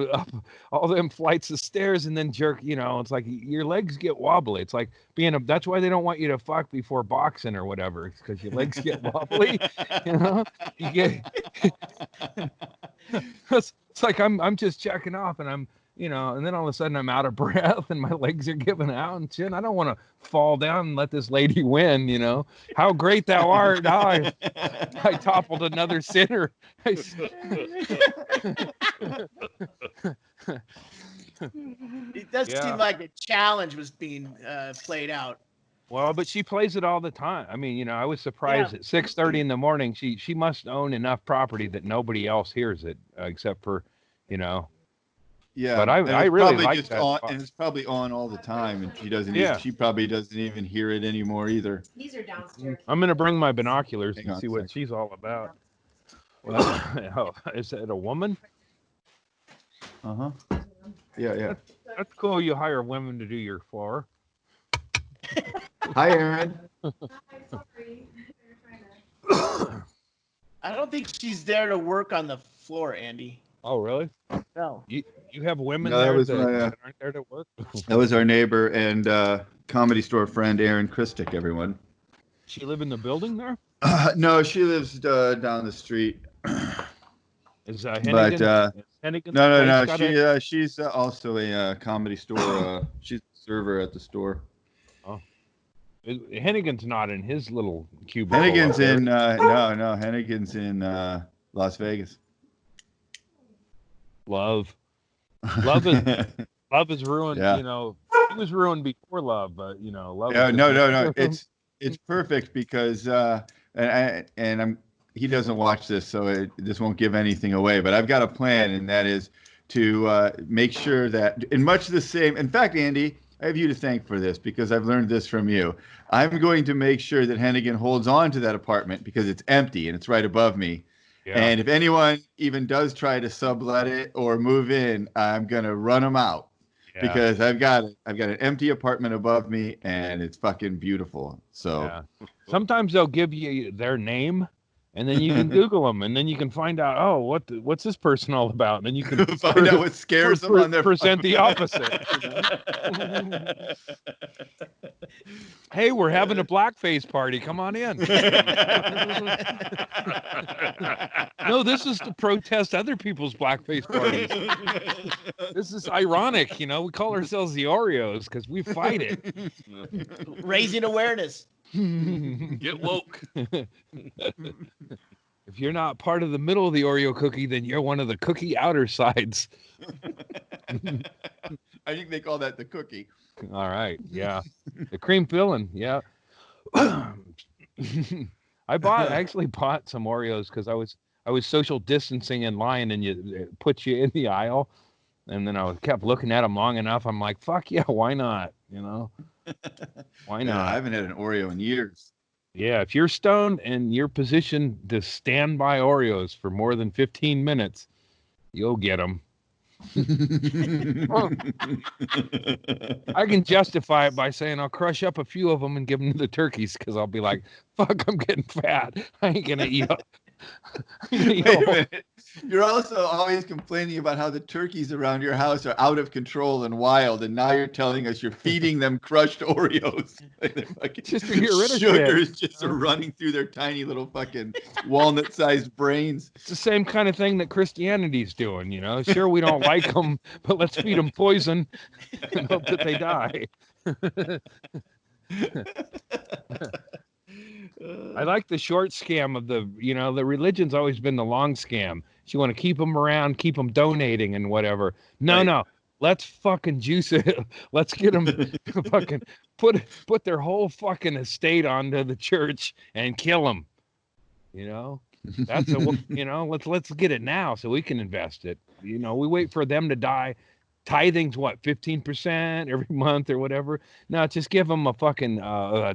all them flights of stairs and then jerk, it's like your legs get wobbly. It's like that's why they don't want you to fuck before boxing or whatever. It's because your legs get wobbly, you get, it's like I'm just checking off and I'm, and then all of a sudden I'm out of breath and my legs are giving out and shit. I don't want to fall down and let this lady win, How great thou art. I toppled another sinner. It does seem like a challenge was being played out. Well, but she plays it all the time. I mean, I was surprised at 6:30 in the morning. She must own enough property that nobody else hears it except for, Yeah, but I really like that. And it's probably on all the time, and she doesn't. Yeah. She probably doesn't even hear it anymore either. These are downstairs. I'm gonna bring my binoculars Hang and on see a what second. she's all about. Well, is it a woman? Uh huh. Yeah. That's cool. You hire women to do your floor. Hi, Aaron. Sorry. I don't think she's there to work on the floor, Andy. Oh, really? No. You have women No, that there was that, my, that aren't there to work? That was our neighbor and comedy store friend, Aaron Christic. Everyone. She live in the building there? No, she lives down the street. Is But Hennigan's no. place got She's also a comedy store. She's a server at the store. Hennigan's not in his little cubicle. Hennigan's up there. in no. Hennigan's in Las Vegas. Love is ruined. Yeah. He was ruined before Love, but Love. Yeah, no. It's perfect because and he doesn't watch this, so this won't give anything away. But I've got a plan, and that is to make sure that, in much the same. In fact, Andy, I have you to thank for this because I've learned this from you. I'm going to make sure that Hennigan holds on to that apartment because it's empty and it's right above me. Yeah. And if anyone even does try to sublet it or move in, I'm gonna run them out because I've got an empty apartment above me and it's fucking beautiful. So sometimes they'll give you their name, and then you can Google them, and then you can find out, oh, what's this person all about, and then you can find out what scares them on their present the opposite. You know? Hey, we're having a blackface party. Come on in. No, this is to protest other people's blackface parties. This is ironic, you know. We call ourselves the Oreos because we fight it. Raising awareness. Get woke. If you're not part of the middle of the Oreo cookie, then you're one of the cookie outer sides. I think they call that the cookie. All right. Yeah. The cream filling. Yeah. I actually bought some Oreos because I was social distancing in line, and it put you in the aisle. And then I kept looking at them long enough. I'm like, fuck yeah, why not? You know, why not? I haven't had an Oreo in years. Yeah, if you're stoned and you're positioned to stand by Oreos for more than 15 minutes, you'll get them. I can justify it by saying I'll crush up a few of them and give them to the turkeys because I'll be like, fuck, I'm getting fat. I ain't going to eat up. Wait a minute. You're also always complaining about how the turkeys around your house are out of control and wild, and now you're telling us you're feeding them crushed Oreos. Just to get rid of sugars shit. just are running through their tiny little fucking walnut-sized brains. It's the same kind of thing that Christianity's doing, you know. Sure, we don't like them, but let's feed them poison and hope that they die. I like the short scam of the religion's always been the long scam. You want to keep them around, keep them donating and whatever. No, let's fucking juice it. Let's get them fucking put their whole fucking estate onto the church and kill them. You know, that's let's get it now so we can invest it. You know, we wait for them to die. Tithing's what, 15% every month or whatever. No, just give them a fucking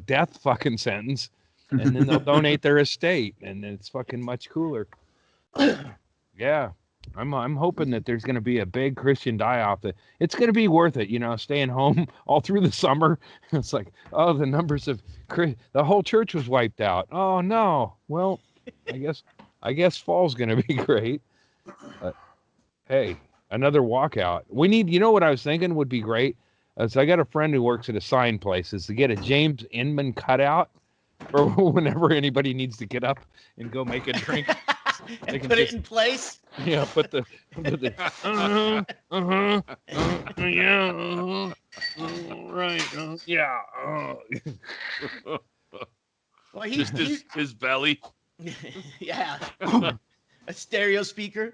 death fucking sentence. And then they'll donate their estate, and it's fucking much cooler. Yeah, I'm hoping that there's going to be a big Christian die-off. That it's going to be worth it, you know, staying home all through the summer. It's like, oh, the numbers of the whole church was wiped out. Oh no, well, I guess fall's going to be great. Hey, another walkout. We need, you know what I was thinking would be great? So I got a friend who works at a sign place, is to get a James Inman cutout. Or whenever anybody needs to get up and go make a drink, and put it in place. Yeah, yeah. Well, just his belly. Yeah, a stereo speaker.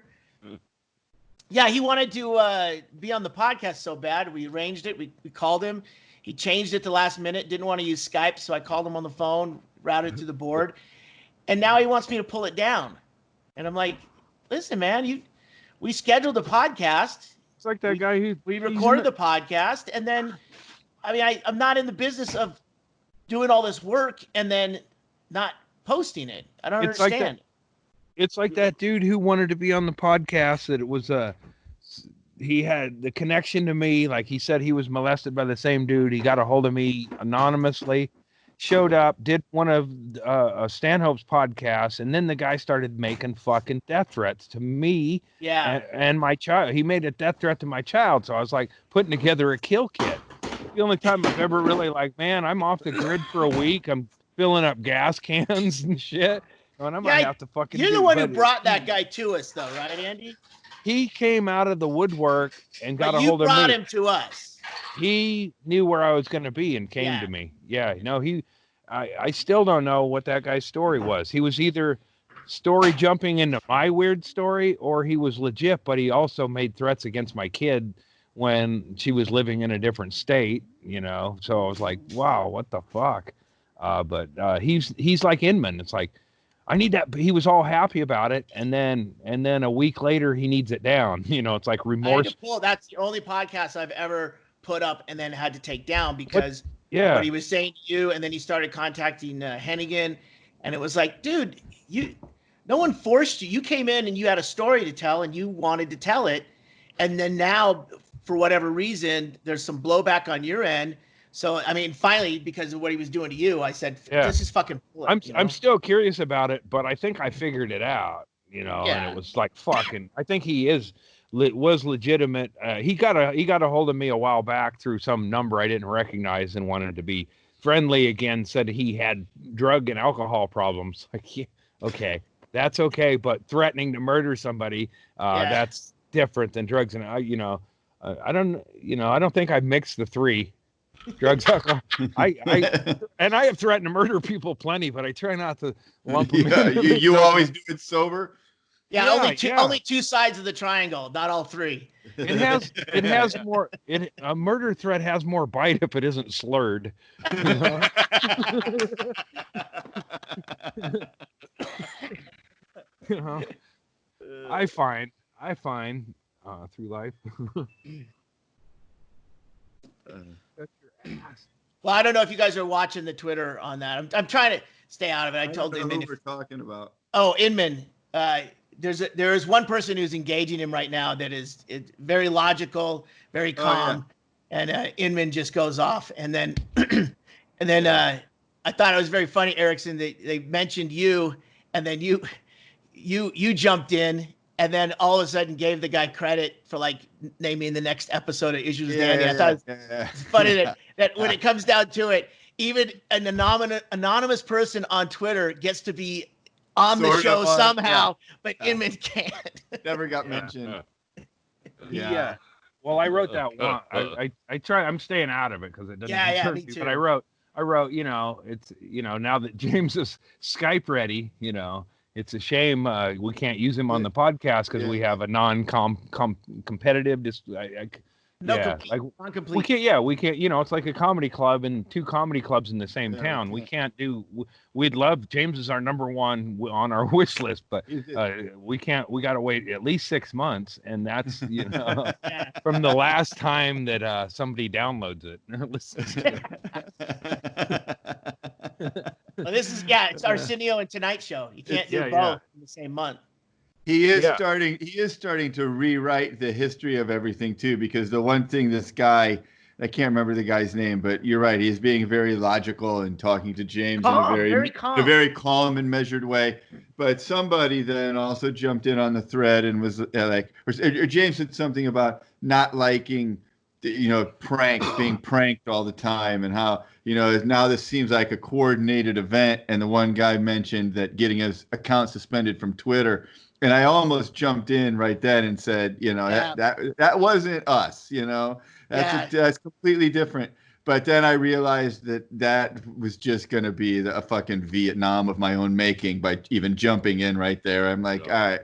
Yeah, he wanted to be on the podcast so bad. We arranged it. We called him. He changed it to last minute, didn't want to use Skype, so I called him on the phone, routed to the board, and now he wants me to pull it down. And I'm like, listen, man, we scheduled a podcast. It's like that guy who... We recorded the podcast, and then, I mean, I'm not in the business of doing all this work and then not posting it. I don't understand. It's like that dude who wanted to be on the podcast, that it was he had the connection to me. Like, he said he was molested by the same dude. He got a hold of me anonymously, showed up, did one of Stanhope's podcasts, and then the guy started making fucking death threats to me. Yeah. And my child. He made a death threat to my child. So I was like putting together a kill kit. The only time I've ever really like, man, I'm off the grid for a week. I'm filling up gas cans and shit. And I might have to fucking... You're the one who brought that guy to us, though, right, Andy? He came out of the woodwork and got a hold of me. You brought him to us. He knew where I was going to be and came to me. Yeah, you know, I still don't know what that guy's story was. He was either story jumping into my weird story, or he was legit, but he also made threats against my kid when she was living in a different state, you know. So I was like, wow, what the fuck? But he's like Inman. It's like I need that. He was all happy about it, and then a week later he needs it down. It's like I had remorse. to pull. That's the only podcast I've ever put up and then had to take down What? because Yeah. what he was saying to you, and then he started contacting Hennigan, and it was like, dude, no one forced you. You came in and you had a story to tell, and you wanted to tell it, and then now, for whatever reason, there's some blowback on your end. So I mean, finally, because of what he was doing to you, I said, Yeah. just fucking pull it. I'm still curious about it, but I think I figured it out. And Yeah. it was like fucking. I think he was legitimate. He got a hold of me a while back through some number I didn't recognize and wanted to be friendly again. Said he had drug and alcohol problems. Like, yeah, okay, that's okay, but threatening to murder somebody, Yeah. that's different than drugs. And I don't think I've mixed the three. Drugs, alcohol. I have threatened to murder people plenty, but I try not to lump them Yeah, in. you always do it sober. Yeah, Yeah. only two sides of the triangle, not all three. It has more. A murder threat has more bite if it isn't slurred. You know? I find through life. That's your ass. Well, I don't know if you guys are watching the Twitter on that. I'm trying to stay out of it. I told don't know Inman. who we're talking about. Oh, Inman. There is one person who's engaging him right now that is very logical, very calm, and Inman just goes off. And then I thought it was very funny, Erickson. They mentioned you, and then you jumped in. And then all of a sudden gave the guy credit for like naming the next episode of Issues with Dandy. I thought it's funny that when it comes down to it, even an anonymous person on Twitter gets to be on the show somehow, but Inman can't. Never got mentioned. Yeah. Well, I wrote that one. I try. I'm staying out of it because it doesn't concern me me. too. But I wrote. It's now that James is Skype ready. It's a shame we can't use him on the podcast because we have a non-competitive. Non-complete. We can't. Yeah, we can't. It's like a comedy club and two comedy clubs in the same town. We can't do. We'd love. James is our number one on our wish list, but we can't. We got to wait at least 6 months, and that's from the last time that somebody downloads it. Listens to it. Well, it's Arsenio and Tonight Show. You can't do both in the same month. He is starting to rewrite the history of everything too, because the one thing this guy, I can't remember the guy's name, but you're right, he's being very logical and talking to James in a very calm and measured way. But somebody then also jumped in on the thread and was or James said something about not liking pranks, being pranked all the time, and how now this seems like a coordinated event. And the one guy mentioned that getting his account suspended from Twitter, and I almost jumped in right then and said, that wasn't us. That's completely different. But then I realized that was just going to be a fucking Vietnam of my own making by even jumping in right there. I'm like, all right,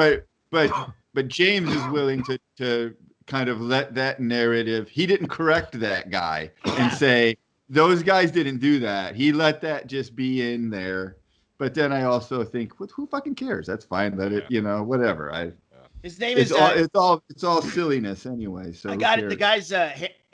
but James is willing to kind of let that narrative. He didn't correct that guy and say those guys didn't do that. He let that just be in there. But then I also think, who fucking cares? That's fine. Let it, whatever. His name it's is it's all silliness anyway. So I got it. The guy's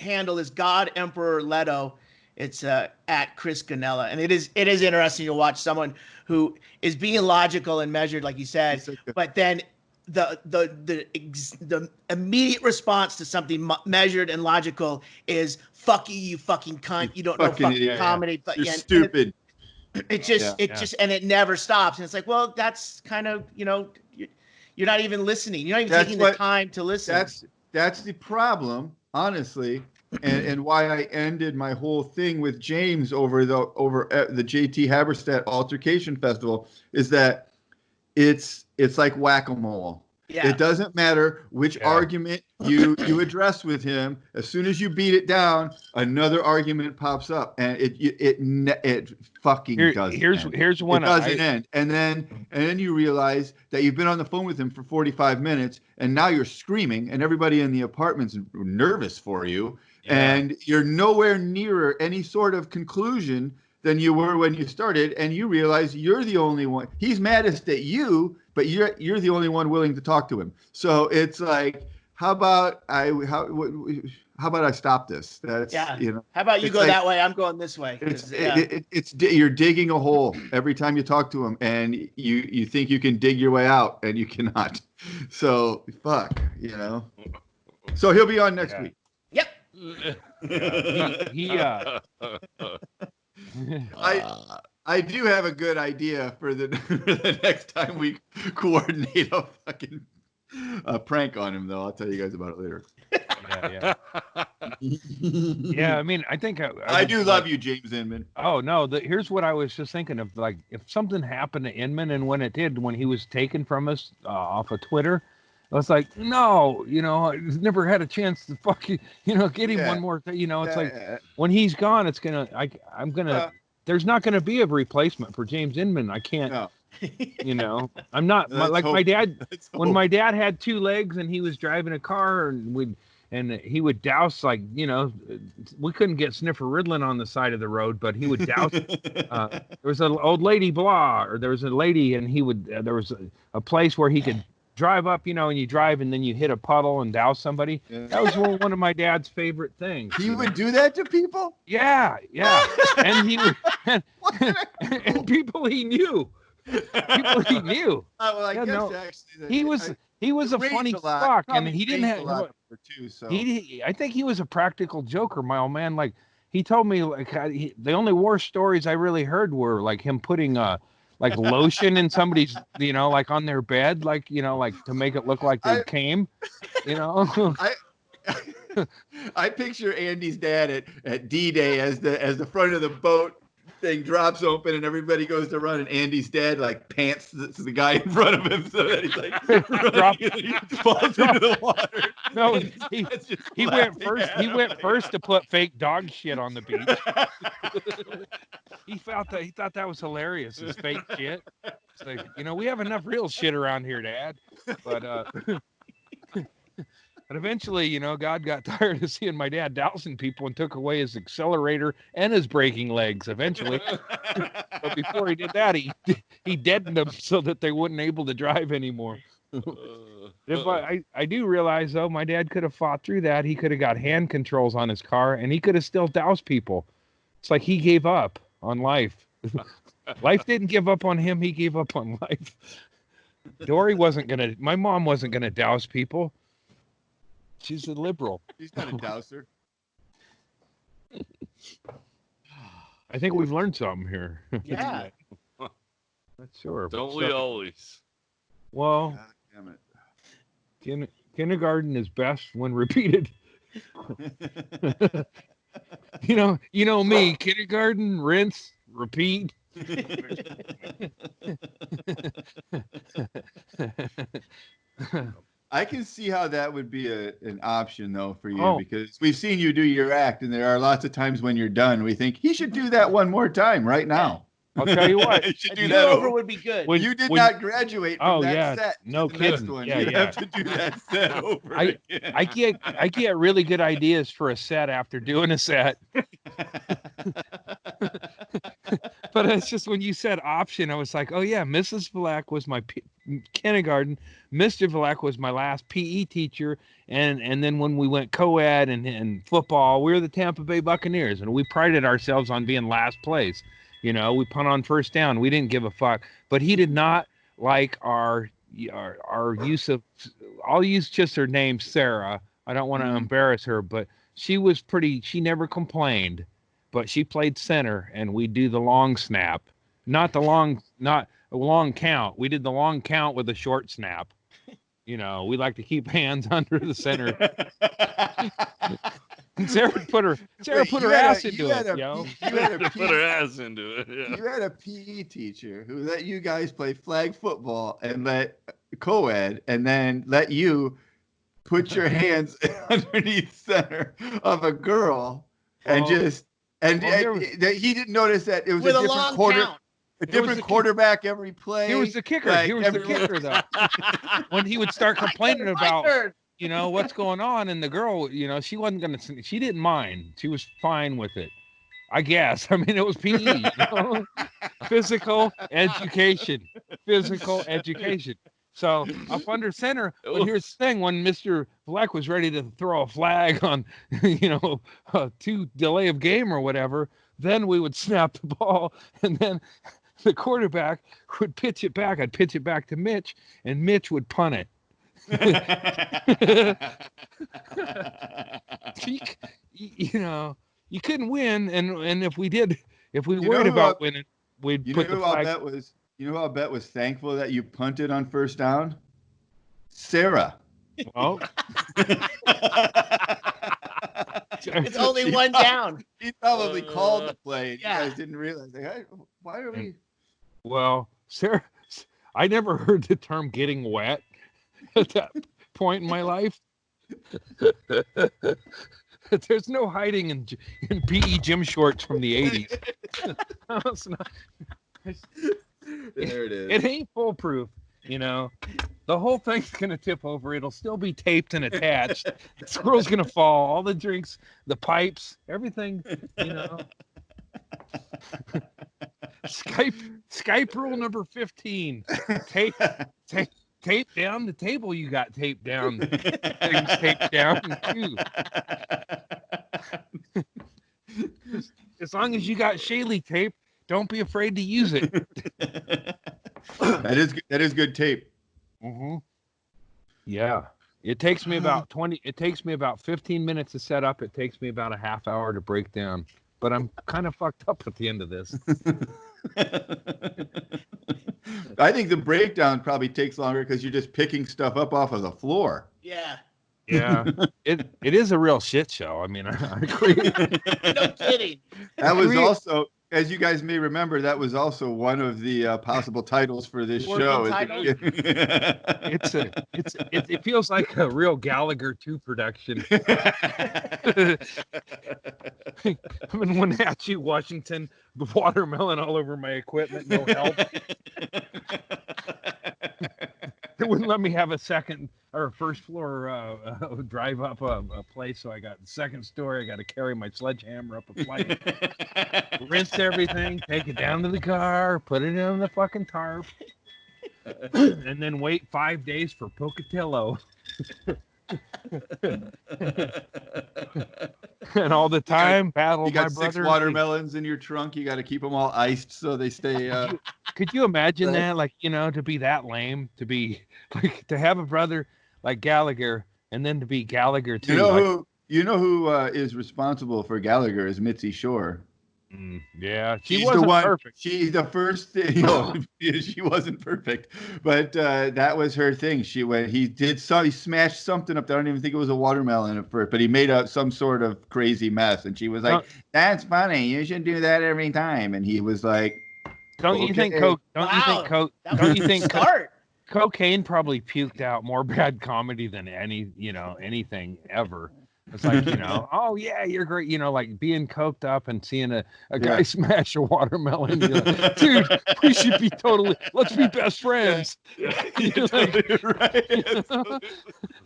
handle is God Emperor Leto. It's at Chris Ganella, and it is interesting to watch someone who is being logical and measured, like you said, but then the immediate response to something measured and logical is "fuck you, you fucking cunt, you don't know fucking comedy." But you're stupid. It just and it never stops, and it's like, well, that's kind of you're not even listening. You're not even taking the time to listen. That's the problem, honestly, and why I ended my whole thing with James over the JT Haberstadt Altercation Festival is that it's like whack-a-mole. Yeah. It doesn't matter which argument you address with him. As soon as you beat it down, another argument pops up, and it fucking doesn't. Here's one. It doesn't end, and then you realize that you've been on the phone with him for 45 minutes, and now you're screaming, and everybody in the apartment's nervous for you, and you're nowhere nearer any sort of conclusion than you were when you started, and you realize you're the only one. He's maddest at you, but you're the only one willing to talk to him. So it's like, how about I stop this? That's Yeah. you know. How about you It's go like, that way? I'm going this way. you're digging a hole every time you talk to him, and you think you can dig your way out, and you cannot. So fuck, you know. So he'll be on next week. Yep. I do have a good idea for the, for the next time we coordinate a fucking prank on him, though. I'll tell you guys about it later. Yeah. I mean, I think I do love you, James Inman. Oh no! Here's what I was just thinking of. Like, if something happened to Inman, and when it did, when he was taken from us off of Twitter, I was like, no, you know, I never had a chance to fucking, you know, get him one more thing. You know, it's like when he's gone, it's gonna, I'm gonna. There's not gonna be a replacement for James Inman. I can't. No. You know, I'm not my dad. When my dad had two legs and he was driving a car, and he would douse, like, you know, we couldn't get sniffer Ritalin on the side of the road, but he would douse. There was an old lady, or there was a lady, and he would. There was a place where he could drive up, you know, and you drive, and then you hit a puddle and douse somebody. Yeah. That was one of my dad's favorite things. He would do that to people? Yeah, and he would, and people he knew. People he knew. Well, I guess actually, he was a funny fuck, and he didn't have. Too, so. I think he was a practical joker, my old man. Like, he told me, like, the only war stories I really heard were like him putting like lotion in somebody's, you know, like on their bed, like, you know, like to make it look like they came, you know. I picture Andy's dad at D-Day as the front of the boat thing drops open and everybody goes to run, and Andy's dad like pants the guy in front of him so that he's like he falls into the water. No, he went first. He went first to put fake dog shit on the beach. He thought that was hilarious. His fake shit. It's like, you know, we have enough real shit around here, Dad. But but eventually, you know, God got tired of seeing my dad dousing people and took away his accelerator and his braking legs eventually. But before he did that, he deadened them so that they wouldn't able to drive anymore. If I do realize, though, my dad could have fought through that. He could have got hand controls on his car, and he could have still doused people. It's like he gave up on life. Life didn't give up on him. He gave up on life. My mom wasn't going to douse people. She's a liberal. She's not a douser. I think we've learned something here. Yeah. Not sure. Don't we always? Well, God damn it. Kindergarten is best when repeated. You know me. Kindergarten, rinse, repeat. I can see how that would be an option, though, for you, because we've seen you do your act, and there are lots of times when you're done, we think he should do that one more time right now. I'll tell you what. You should do that over would be good. You did not graduate from that set. No to the kidding. next one. Yeah, you yeah. have to do that set over again. I get really good ideas for a set after doing a set. But it's just when you said option, I was like, oh yeah, Mrs. Vlack was my kindergarten. Mr. Vlack was my last PE teacher. And then when we went co-ed and football, we were the Tampa Bay Buccaneers, and we prided ourselves on being last place. You know, we punt on first down. We didn't give a fuck. But he did not like our use of. I'll use just her name, Sarah. I don't want to embarrass her, but she was pretty. She never complained, but she played center, and we do the long snap, not a long count. We did the long count with a short snap. You know, we like to keep hands under the center. Sarah put her ass into it, yo. You had a Put her ass into it. Yeah. You had a PE teacher who let you guys play flag football and let co-ed, and then let you put your hands underneath center of a girl, and he didn't notice that it was With a different quarter. count. A different quarterback every play. He was the kicker. Like, He was the kicker, though. When he would start complaining about, you know, what's going on, and the girl, you know, she didn't mind. She was fine with it. I guess. I mean, it was PE, you know? Physical education. Physical education. So up under center, but here's the thing: when Mr. Black was ready to throw a flag on, two delay of game or whatever, then we would snap the ball, and then the quarterback would pitch it back. I'd pitch it back to Mitch, and Mitch would punt it. You couldn't win, and if we did, if we worried about winning, we'd put the flag. You know who I bet was thankful that you punted on first down? Sarah. Well, It's only one down. He probably called the play. And You guys didn't realize. Like, hey, why are we? Well, Sarah, I never heard the term "getting wet" at that point in my life. There's no hiding in PE gym shorts from the 80s. There it is. It ain't foolproof, The whole thing's gonna tip over. It'll still be taped and attached. The squirrel's gonna fall. All the drinks, the pipes, everything. Skype rule number 15. Tape down the table. You got taped down. Things taped down too. As long as you got Shaley tape, don't be afraid to use it. That is good tape. Mm-hmm. Yeah. It takes me about 15 minutes to set up. It takes me about a half hour to break down. But I'm kind of fucked up at the end of this. I think the breakdown probably takes longer because you're just picking stuff up off of the floor. Yeah. Yeah. It is a real shit show. I mean, I agree. No kidding. That was also, as you guys may remember, that was also one of the possible titles for this show. It feels like a real Gallagher 2 production. I'm in Wenatchee, Washington, watermelon all over my equipment, no help. They wouldn't let me have a second or first floor drive up a place, so I got the second story. I got to carry my sledgehammer up a flight, rinse everything, take it down to the car, put it on the fucking tarp, and then wait 5 days for Pocatello. And all the time, battle you got my brother. 6 watermelons in your trunk. You got to keep them all iced so they stay. Could you imagine that? Like, to be that lame, to be like to have a brother like Gallagher, and then to be Gallagher too. You know who is responsible for Gallagher is Mitzi Shore. Yeah, She's wasn't the one. perfect. She's the first thing. She wasn't perfect, but that was her thing. He smashed something up there. I don't even think it was a watermelon at first, but he made up some sort of crazy mess, and she was like, "That's funny. You should do that every time." And he was like, Don't you think cocaine probably puked out more bad comedy than anything ever? It's like, oh yeah, you're great. Like being coked up and seeing a guy smash a watermelon. You're like, dude, let's be best friends. Right.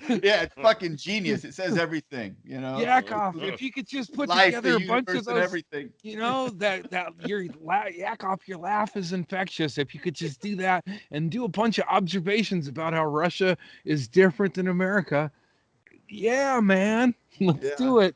Yeah, it's fucking genius. It says everything, Yak off. If you could just put Life, together a bunch of those, everything. that your yak off, your laugh is infectious. If you could just do that and do a bunch of observations about how Russia is different than America. Yeah, man. Let's do it.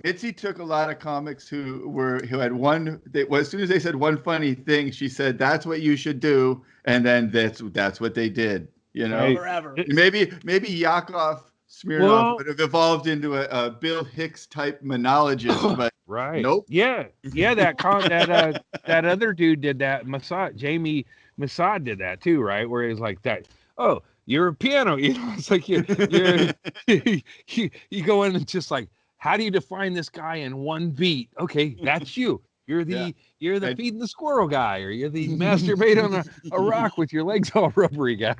Mitzi took a lot of comics who had one. As soon as they said one funny thing, she said, "That's what you should do," and then that's what they did. Forever. Maybe Yakov Smirnoff would have evolved into a Bill Hicks type monologist, but right. Nope. Yeah. That other dude did that. Jamie Massad did that too, right? Where he was like that. Oh, you're a piano. It's like you go in and just like, how do you define this guy in one beat? Okay, that's you. You're the feeding the squirrel guy, or you're the masturbate on a rock with your legs all rubbery guy.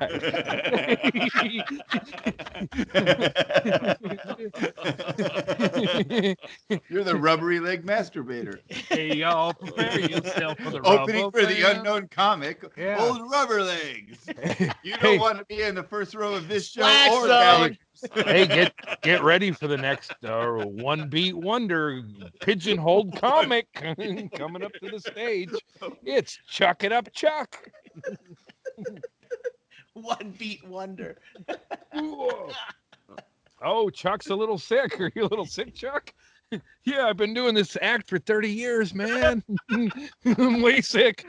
You're the rubbery leg masturbator. Hey, y'all, prepare yourself for the opening for the unknown comic. Old rubber legs. You don't want to be in the first row of this show Splash or Zone. Hey, get ready for the next one beat wonder pigeonholed comic coming up to the stage. It's Chuck It Up Chuck. One beat wonder. Whoa. Oh, Chuck's a little sick. Are you a little sick, Chuck? Yeah, I've been doing this act for 30 years, man. I'm way sick.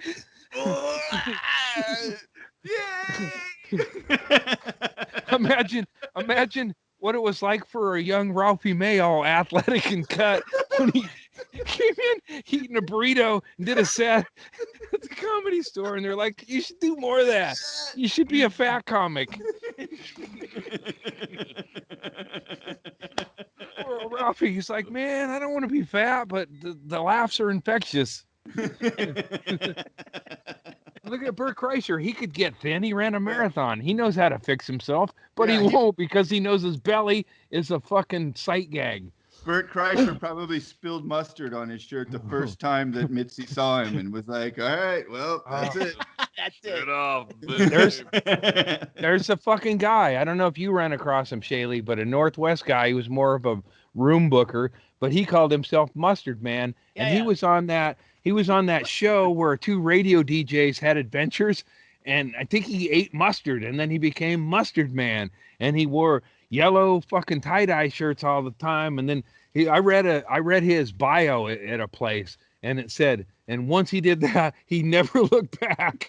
Imagine what it was like for a young Ralphie May, all athletic and cut, when he came in eating a burrito and did a set at the comedy store, and they're like, "You should do more of that. You should be a fat comic." Poor Ralphie, he's like, "Man, I don't want to be fat, but the laughs are infectious." Look at Bert Kreischer. He could get thin. He ran a marathon. He knows how to fix himself, but he won't because he knows his belly is a fucking sight gag. Bert Kreischer probably spilled mustard on his shirt the first time that Mitzi saw him and was like, all right, well, that's it. That's Get it. off. There's a fucking guy. I don't know if you ran across him, Shaylee, but a Northwest guy. He was more of a room booker, but he called himself Mustard Man, and he was on that. He was on that show where two radio DJs had adventures, and I think he ate mustard, and then he became Mustard Man, and he wore yellow fucking tie-dye shirts all the time. And then I read his bio at a place, and it said, and once he did that, he never looked back.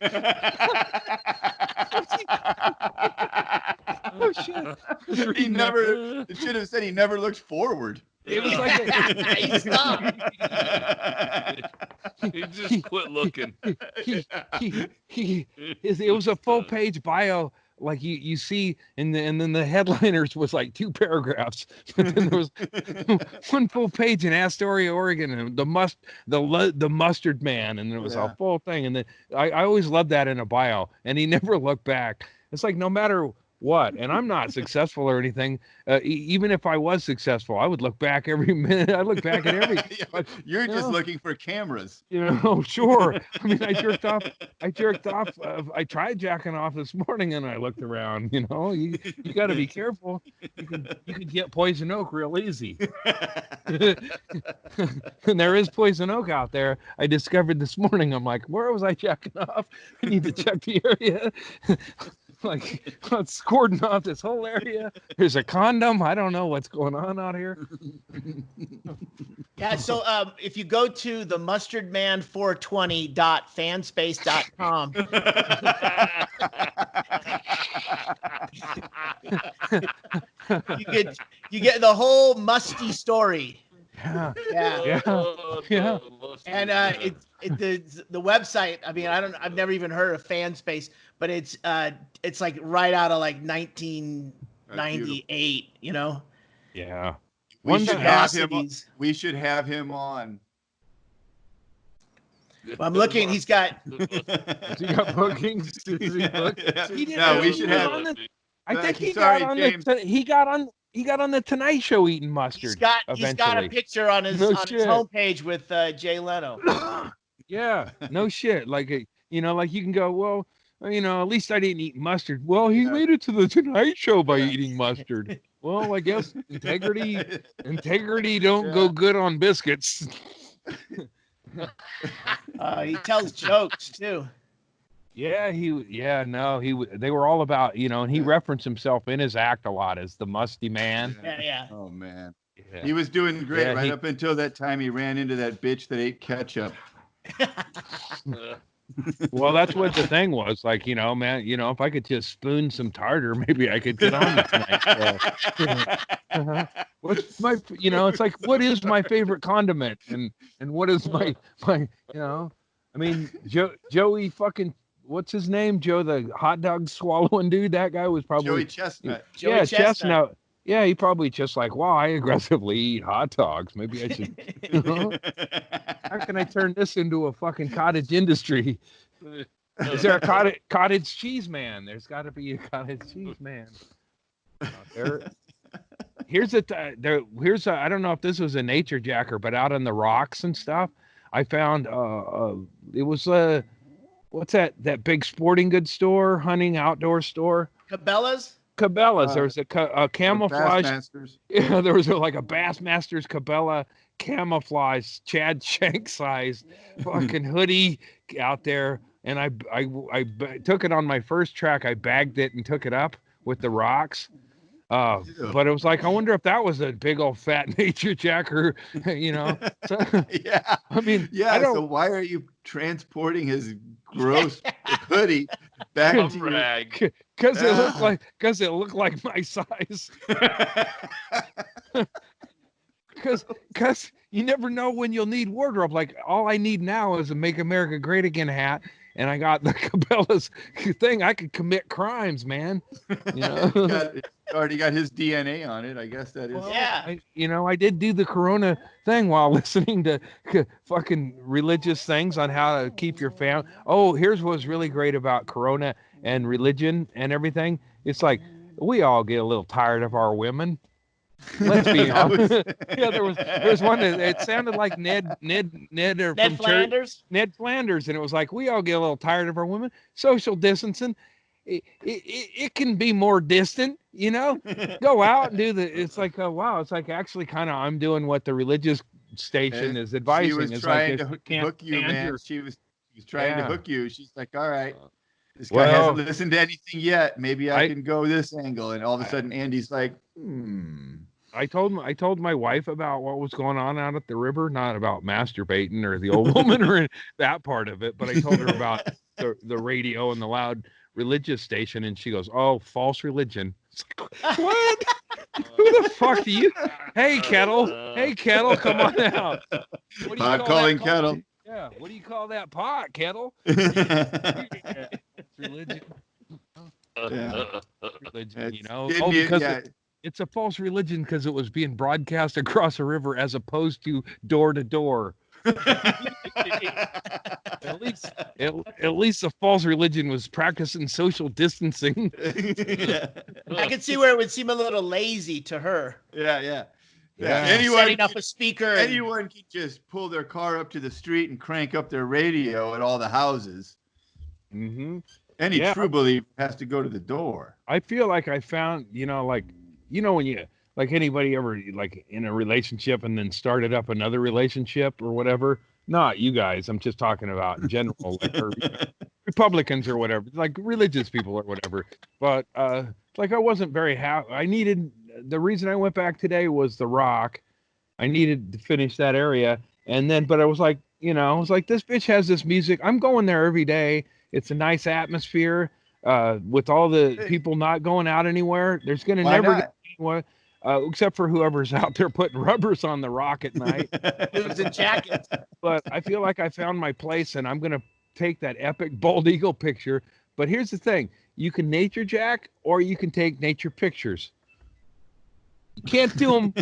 Oh shit! It should have said he never looked forward. It was like He stopped. He just quit looking. It was a full page bio, like you see, and then the headliners was like 2 paragraphs, but then there was one full page in Astoria, Oregon, and the Mustard Man, and there was a full thing, and then I always loved that in a bio, and he never looked back. It's like no matter what, and I'm not successful or anything. Even if I was successful, I would look back every minute. I look back at every. You're just looking for cameras. Sure. I mean, I jerked off. I tried jacking off this morning, and I looked around. You got to be careful. You could get poison oak real easy. And there is poison oak out there. I discovered this morning. I'm like, where was I jacking off? I need to check the area. Like, let's cordon off this whole area. There's a condom. I don't know what's going on out here. Yeah, so if you go to the mustardman420.fanspace.com, you get the whole musty story. Yeah. And the website. I mean, I've never even heard of Fanspace, but it's like right out of like 1998. Yeah. We should have him on. Well, I'm looking. He's got. Has he got bookings? Does he book? No, we should have. I think he James. got on the Tonight Show eating mustard. He's got a picture on his homepage with Jay Leno. Yeah, no shit. Like like you can go, well, at least I didn't eat mustard. Well, he made it to the Tonight Show by eating mustard. Well, I guess integrity don't go good on biscuits. He tells jokes too. Yeah, they were all about, and he referenced himself in his act a lot as the musty man. Yeah. Oh man. Yeah. He was doing great up until that time he ran into that bitch that ate ketchup. Well, that's what the thing was. Like, man, if I could just spoon some tartar, maybe I could get on tonight. What's my, it's like, what is my favorite condiment? And what is my, I mean, Joey fucking, what's his name? Joe, the hot dog swallowing dude. That guy was probably Joey Chestnut. Joey Chestnut. Yeah, he probably just like, wow, I aggressively eat hot dogs. Maybe I should, how can I turn this into a fucking cottage industry? Is there a cottage cheese man? There's got to be a cottage cheese man. Here's I don't know if this was a nature jacker, but out on the rocks and stuff, I found it was what's that big sporting goods store, hunting outdoor store? Cabela's? Cabela's. There was a camouflage. Bassmasters. Yeah, there was like a Bassmasters Cabela camouflage Chad Shank size fucking hoodie out there, and took it on my first track. I bagged it and took it up with the rocks. But it was like, I wonder if that was a big old fat nature jacker, you know. So, Yeah. I mean, Yeah. I don't, So why are you transporting his gross hoodie back Bum to your... rag. because it looked like my size. Because you never know when you'll need wardrobe. Like, all I need now is a Make America Great Again hat, and I got the Cabela's thing. I could commit crimes, man. You know, It's already got his DNA on it. I guess that is. well, Yeah. I did do the Corona thing while listening to fucking religious things on how to keep your family. Oh, here's what's really great about Corona and religion and everything. It's like we all get a little tired of our women. Let's be That was- honest. Yeah, there's one that it sounded like Ned or Ned from church, Flanders. Ned Flanders, and it was like we all get a little tired of our women. Social distancing, it can be more distant, you know. Go out and do the. It's like, oh wow, it's like actually kind of I'm doing what the religious station And is advising. She was It's trying like to hook you, stand man. your- She was trying to Yeah. hook you. She's like, all right, this guy Well, hasn't listened to anything yet. Maybe I I- can go this angle. And all of a sudden, Andy's like, I told my wife about what was going on out at the river, not about masturbating or the old woman or that part of it, but I told her about the radio and the loud religious station, and she goes, "Oh, false religion." It's like, what? Who the fuck do you? Hey, Kettle. Hey, Kettle, come on out. What do you Pot call calling that kettle. Yeah. What do you call that pot, Kettle? Yeah. It's religion. Yeah. Religion, you know. Didn't Oh, you- because yeah. it's a false religion because it was being broadcast across a river as opposed to door to door. At least the false religion was practicing social distancing. Yeah. I could see where it would seem a little lazy to her. Yeah. Yeah. Setting up a speaker. and- Anyone can just pull their car up to the street and crank up their radio at all the houses. Mm-hmm. Any Yeah. true believer has to go to the door. I feel like I found, when you like anybody ever like in a relationship and then started up another relationship or whatever. Not you guys. I'm just talking about in general, like Republicans or whatever, like religious people or whatever. But like I wasn't very happy. The reason I went back today was the Rock. I needed to finish that area, and then but I was like, I was like, this bitch has this music. I'm going there every day. It's a nice atmosphere. With all the people not going out anywhere, there's gonna Why never not? get anyone, except for whoever's out there putting rubbers on the Rock at night. Boots and jackets. But I feel like I found my place, and I'm gonna take that epic bald eagle picture. But here's the thing: you can nature jack, or you can take nature pictures. You can't do them.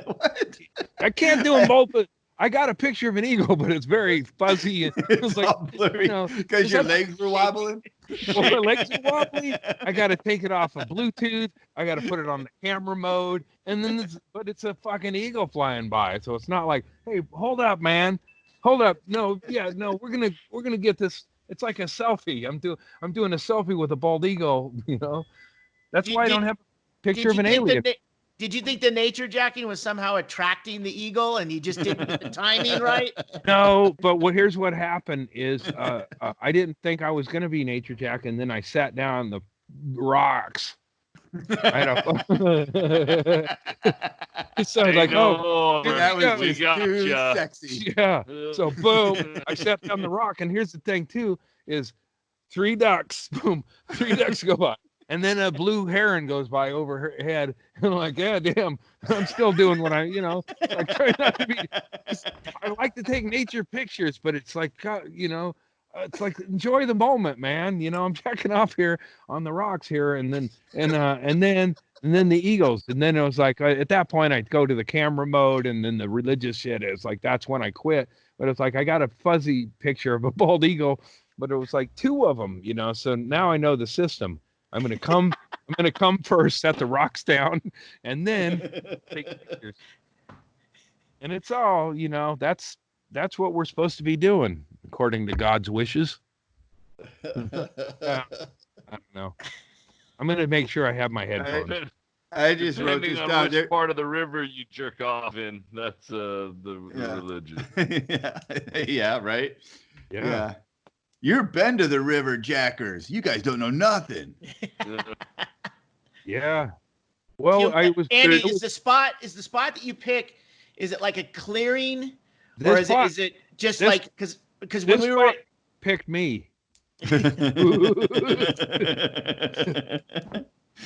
What? I can't do them both. But I got a picture of an eagle, but it's very fuzzy. And it was like, all blurry because is your that- legs were wobbling. well, my legs are wobbly. I got to take it off of Bluetooth. I got to put it on the camera mode, and then but it's a fucking eagle flying by, so it's not like, hey, hold up, man, hold up. No, we're gonna get this. It's like a selfie. I'm doing a selfie with a bald eagle. That's why I don't have a picture of an alien. Did you think the nature jacking was somehow attracting the eagle and you just didn't get the timing right? No, but here's what happened is I didn't think I was going to be nature jack, and then I sat down on the rocks. I had it sounds like, oh, That was we just got too ya. sexy. yeah. So boom, I sat down the rock, and here's the thing too: is 3 ducks. Boom, 3 ducks go by. And then a blue heron goes by over her head. And I'm like, yeah, damn, I'm still doing what I try not to be. I like to take nature pictures, but it's like, it's like enjoy the moment, man. I'm checking off here on the rocks here, and then the eagles. And then it was like, at that point, I'd go to the camera mode, and then the religious shit. It's like, that's when I quit. But it's like, I got a fuzzy picture of a bald eagle, but it was like 2 of them, So now I know the system. I'm gonna come first, set the rocks down, and then take pictures. And it's all, that's what we're supposed to be doing, according to God's wishes. I don't know. I'm gonna make sure I have my headphones. I just wrote Depending this on down. which part of the river you jerk off in, that's the religion. Yeah, right. Yeah. Yeah. You're been to the river, jackers. You guys don't know nothing. Yeah. Do Well, you, I was Andy, it was is the spot that you pick? Is it like a clearing, or this spot. is it just this- like because when This we were spot picked me.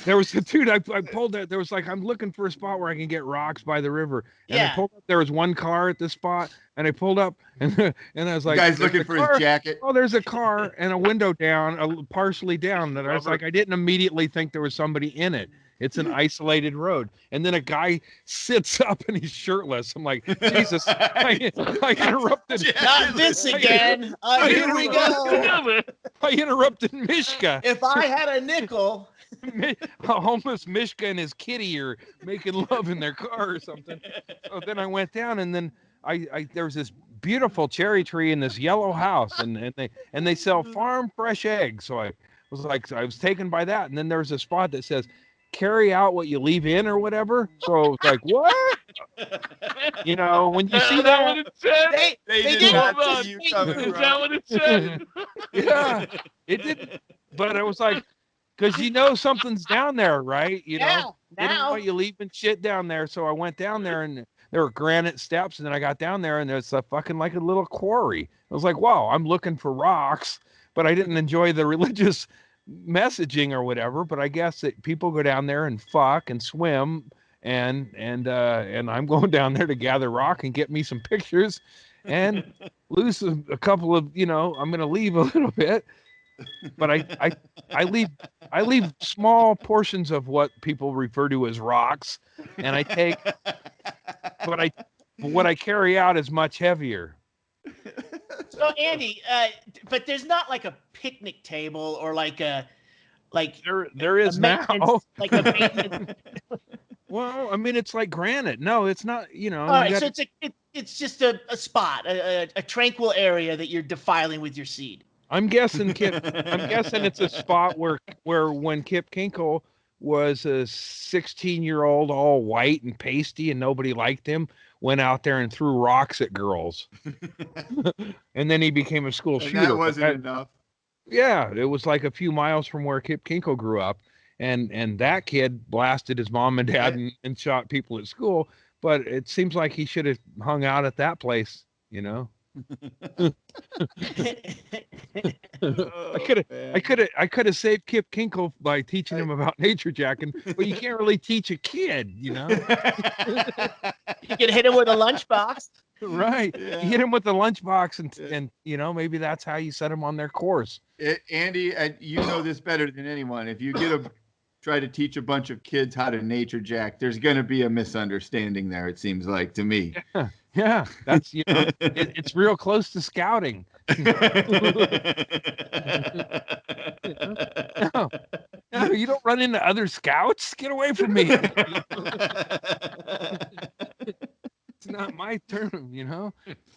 There was a dude. I pulled that. There was like I'm looking for a spot where I can get rocks by the river, and I Yeah. pulled up. There was one car at this spot, and I pulled up, and I was like, Guy's "There's looking a for car." his jacket. Oh, there's a car and a window down, partially down. That I was Robert. like, I didn't immediately think there was somebody in it. It's an isolated road, and then a guy sits up and he's shirtless. I'm like, Jesus! I interrupted. not this again. Here we go. I interrupted Mishka. If I had a nickel, A homeless Mishka and his kitty are making love in their car or something. So then I went down, and then I there was this beautiful cherry tree in this yellow house, and they sell farm fresh eggs. So I was taken by that, and then there was a spot that says carry out what you leave in or whatever. So I was like, what? You know, when you see Is that what that, it said? they did didn't not Hold see on. you coming, Is bro. that what it said? yeah, it did. But I was like, because you know something's down there, right? You know, they didn't now want you leaving shit down there. So I went down there, and there were granite steps, and then I got down there, and there's a fucking like a little quarry. I was like, wow, I'm looking for rocks, but I didn't enjoy the religious messaging or whatever. But I guess that people go down there and fuck and swim, and I'm going down there to gather rock and get me some pictures, and lose a couple of, you know, I'm gonna leave a little bit, but I leave small portions of what people refer to as rocks, and I take what I carry out is much heavier. So Andy, but there's not like a picnic table or like There a is now. maintenance, like a maintenance. Well, I mean, it's like granite. No, it's not. You know, All right, you so got, it's just a spot, a tranquil area that you're defiling with your seed. I'm guessing it's a spot where when Kip Kinkle was a 16-year-old, all white and pasty, and nobody liked him, went out there and threw rocks at girls, and then he became a school And shooter. that wasn't enough. Yeah, it was like a few miles from where Kip Kinkle grew up, and that kid blasted his mom and dad and shot people at school. But it seems like he should have hung out at that place, you know. I could have saved Kip Kinkle by teaching him about nature jacking, but you can't really teach a kid, you know. You can hit him with a lunchbox. Right. Yeah. You hit him with the lunchbox, and you know, maybe that's how you set him on their course. Andy, you know this better than anyone. If you try to teach a bunch of kids how to nature jack, there's going to be a misunderstanding there. It seems like to me. Yeah, that's, you know, it's real close to scouting. No, no, you don't run into other scouts. Get away from me. It's not my term, you know.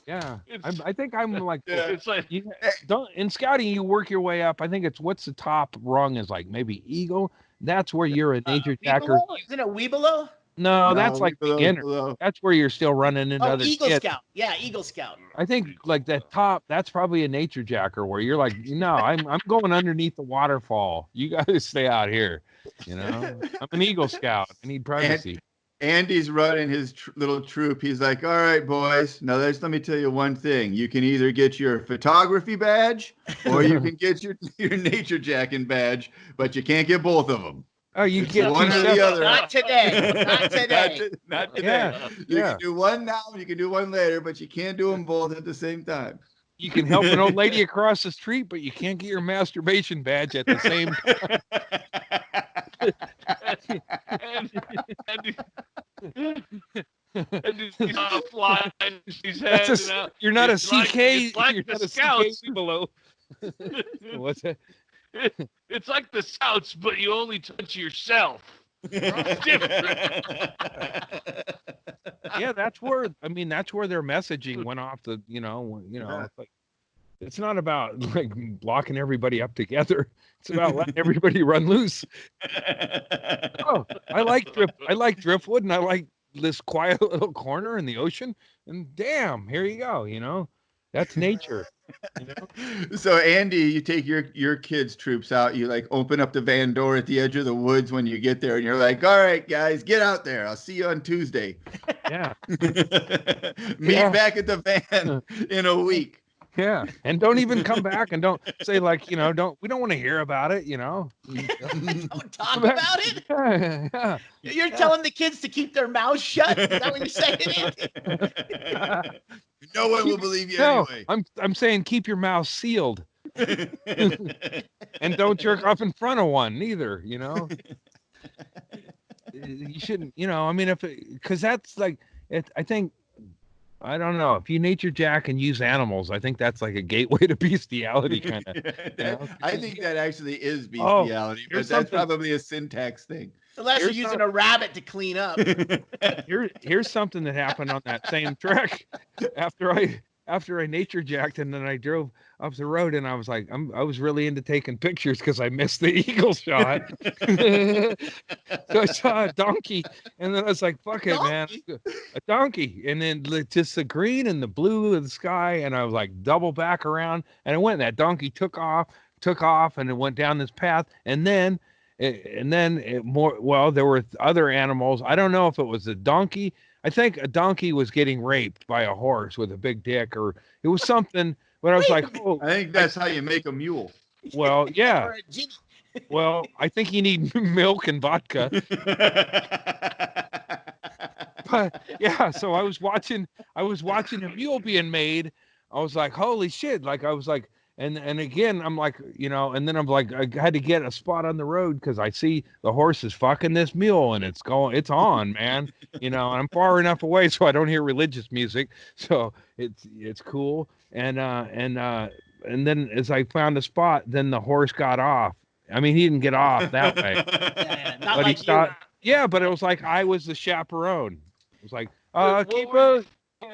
Yeah, I think I'm like, It's like you don't in scouting. You work your way up. I think it's what's the top rung is like maybe eagle. That's where you're a nature jacker. Weebelo? Isn't it Weebelo? No, that's like beginner. below. That's where you're still running into Oh, other Eagle kids. Scout. Yeah, Eagle Scout. I think like that top, that's probably a nature jacker where you're like, no, I'm going underneath the waterfall. You guys stay out here. You know, I'm an Eagle Scout. I need privacy. Andy's running his little troop. He's like, all right, boys. Now, let me tell you one thing. You can either get your photography badge or you can get your nature jacking badge, but you can't get both of them. Oh, you get one two or the separate- other. Not today. Not today. Not today. Yeah, You yeah. can do one now, you can do one later, but you can't do them both at the same time. You can help an old lady across the street, but you can't get your masturbation badge at the same and he's not flying. He's handing out. You're not It's a like- CK. it's like You're the not a Scouts. CK below. What's that? It's like the Scouts, but you only touch yourself. It's different. Yeah, that's where their messaging went off the, it's like It's not about like locking everybody up together. It's about letting everybody run loose. Oh, I like driftwood, and I like this quiet little corner in the ocean. And damn, here you go. That's nature. You know? So Andy, you take your kids' troops out. You like open up the van door at the edge of the woods when you get there, and you're like, "All right, guys, get out there. I'll see you on Tuesday. Yeah, Meet back at the van in a week." yeah. And don't even come back, and don't say like don't we don't want to hear about it. Don't talk Come back. about it. Yeah, yeah. You're telling the kids to keep their mouths shut. Is that what you're saying? No one will believe you No, anyway. I'm saying keep your mouth sealed and don't jerk off in front of one neither. You shouldn't. I mean, because that's like it. I think. I don't know. If you nature jack and use animals, I think that's like a gateway to bestiality, kind of. I think that actually is Oh, bestiality, but here's that's something- probably a syntax thing. Unless you're Here's using some- a rabbit to clean up. Here's something that happened on that same trek after I nature jacked, and then I drove up the road, and I was like, I was really into taking pictures because I missed the eagle shot. So I saw a donkey, and then I was like, fuck it, man, a donkey, and then just the green and the blue of the sky, and I was like, double back around, and I went, and that donkey took off, and it went down this path, and then. There were other animals. I don't know if it was a donkey. I think a donkey was getting raped by a horse with a big dick, or it was something. But I was like, oh, I think that's how you make a mule. well, yeah. Or a genie. Well, I think you need milk and vodka. But yeah, so I was watching a mule being made. I was like, holy shit! Like I was like, and again, I'm like, and then I'm like, I had to get a spot on the road because I see the horse is fucking this mule, and it's on, man. And I'm far enough away so I don't hear religious music, so it's cool. And then as I found a spot, then the horse got off. I mean, he didn't get off that way, Not but like he thought, yeah, but it was like I was the chaperone. It was like, keep a.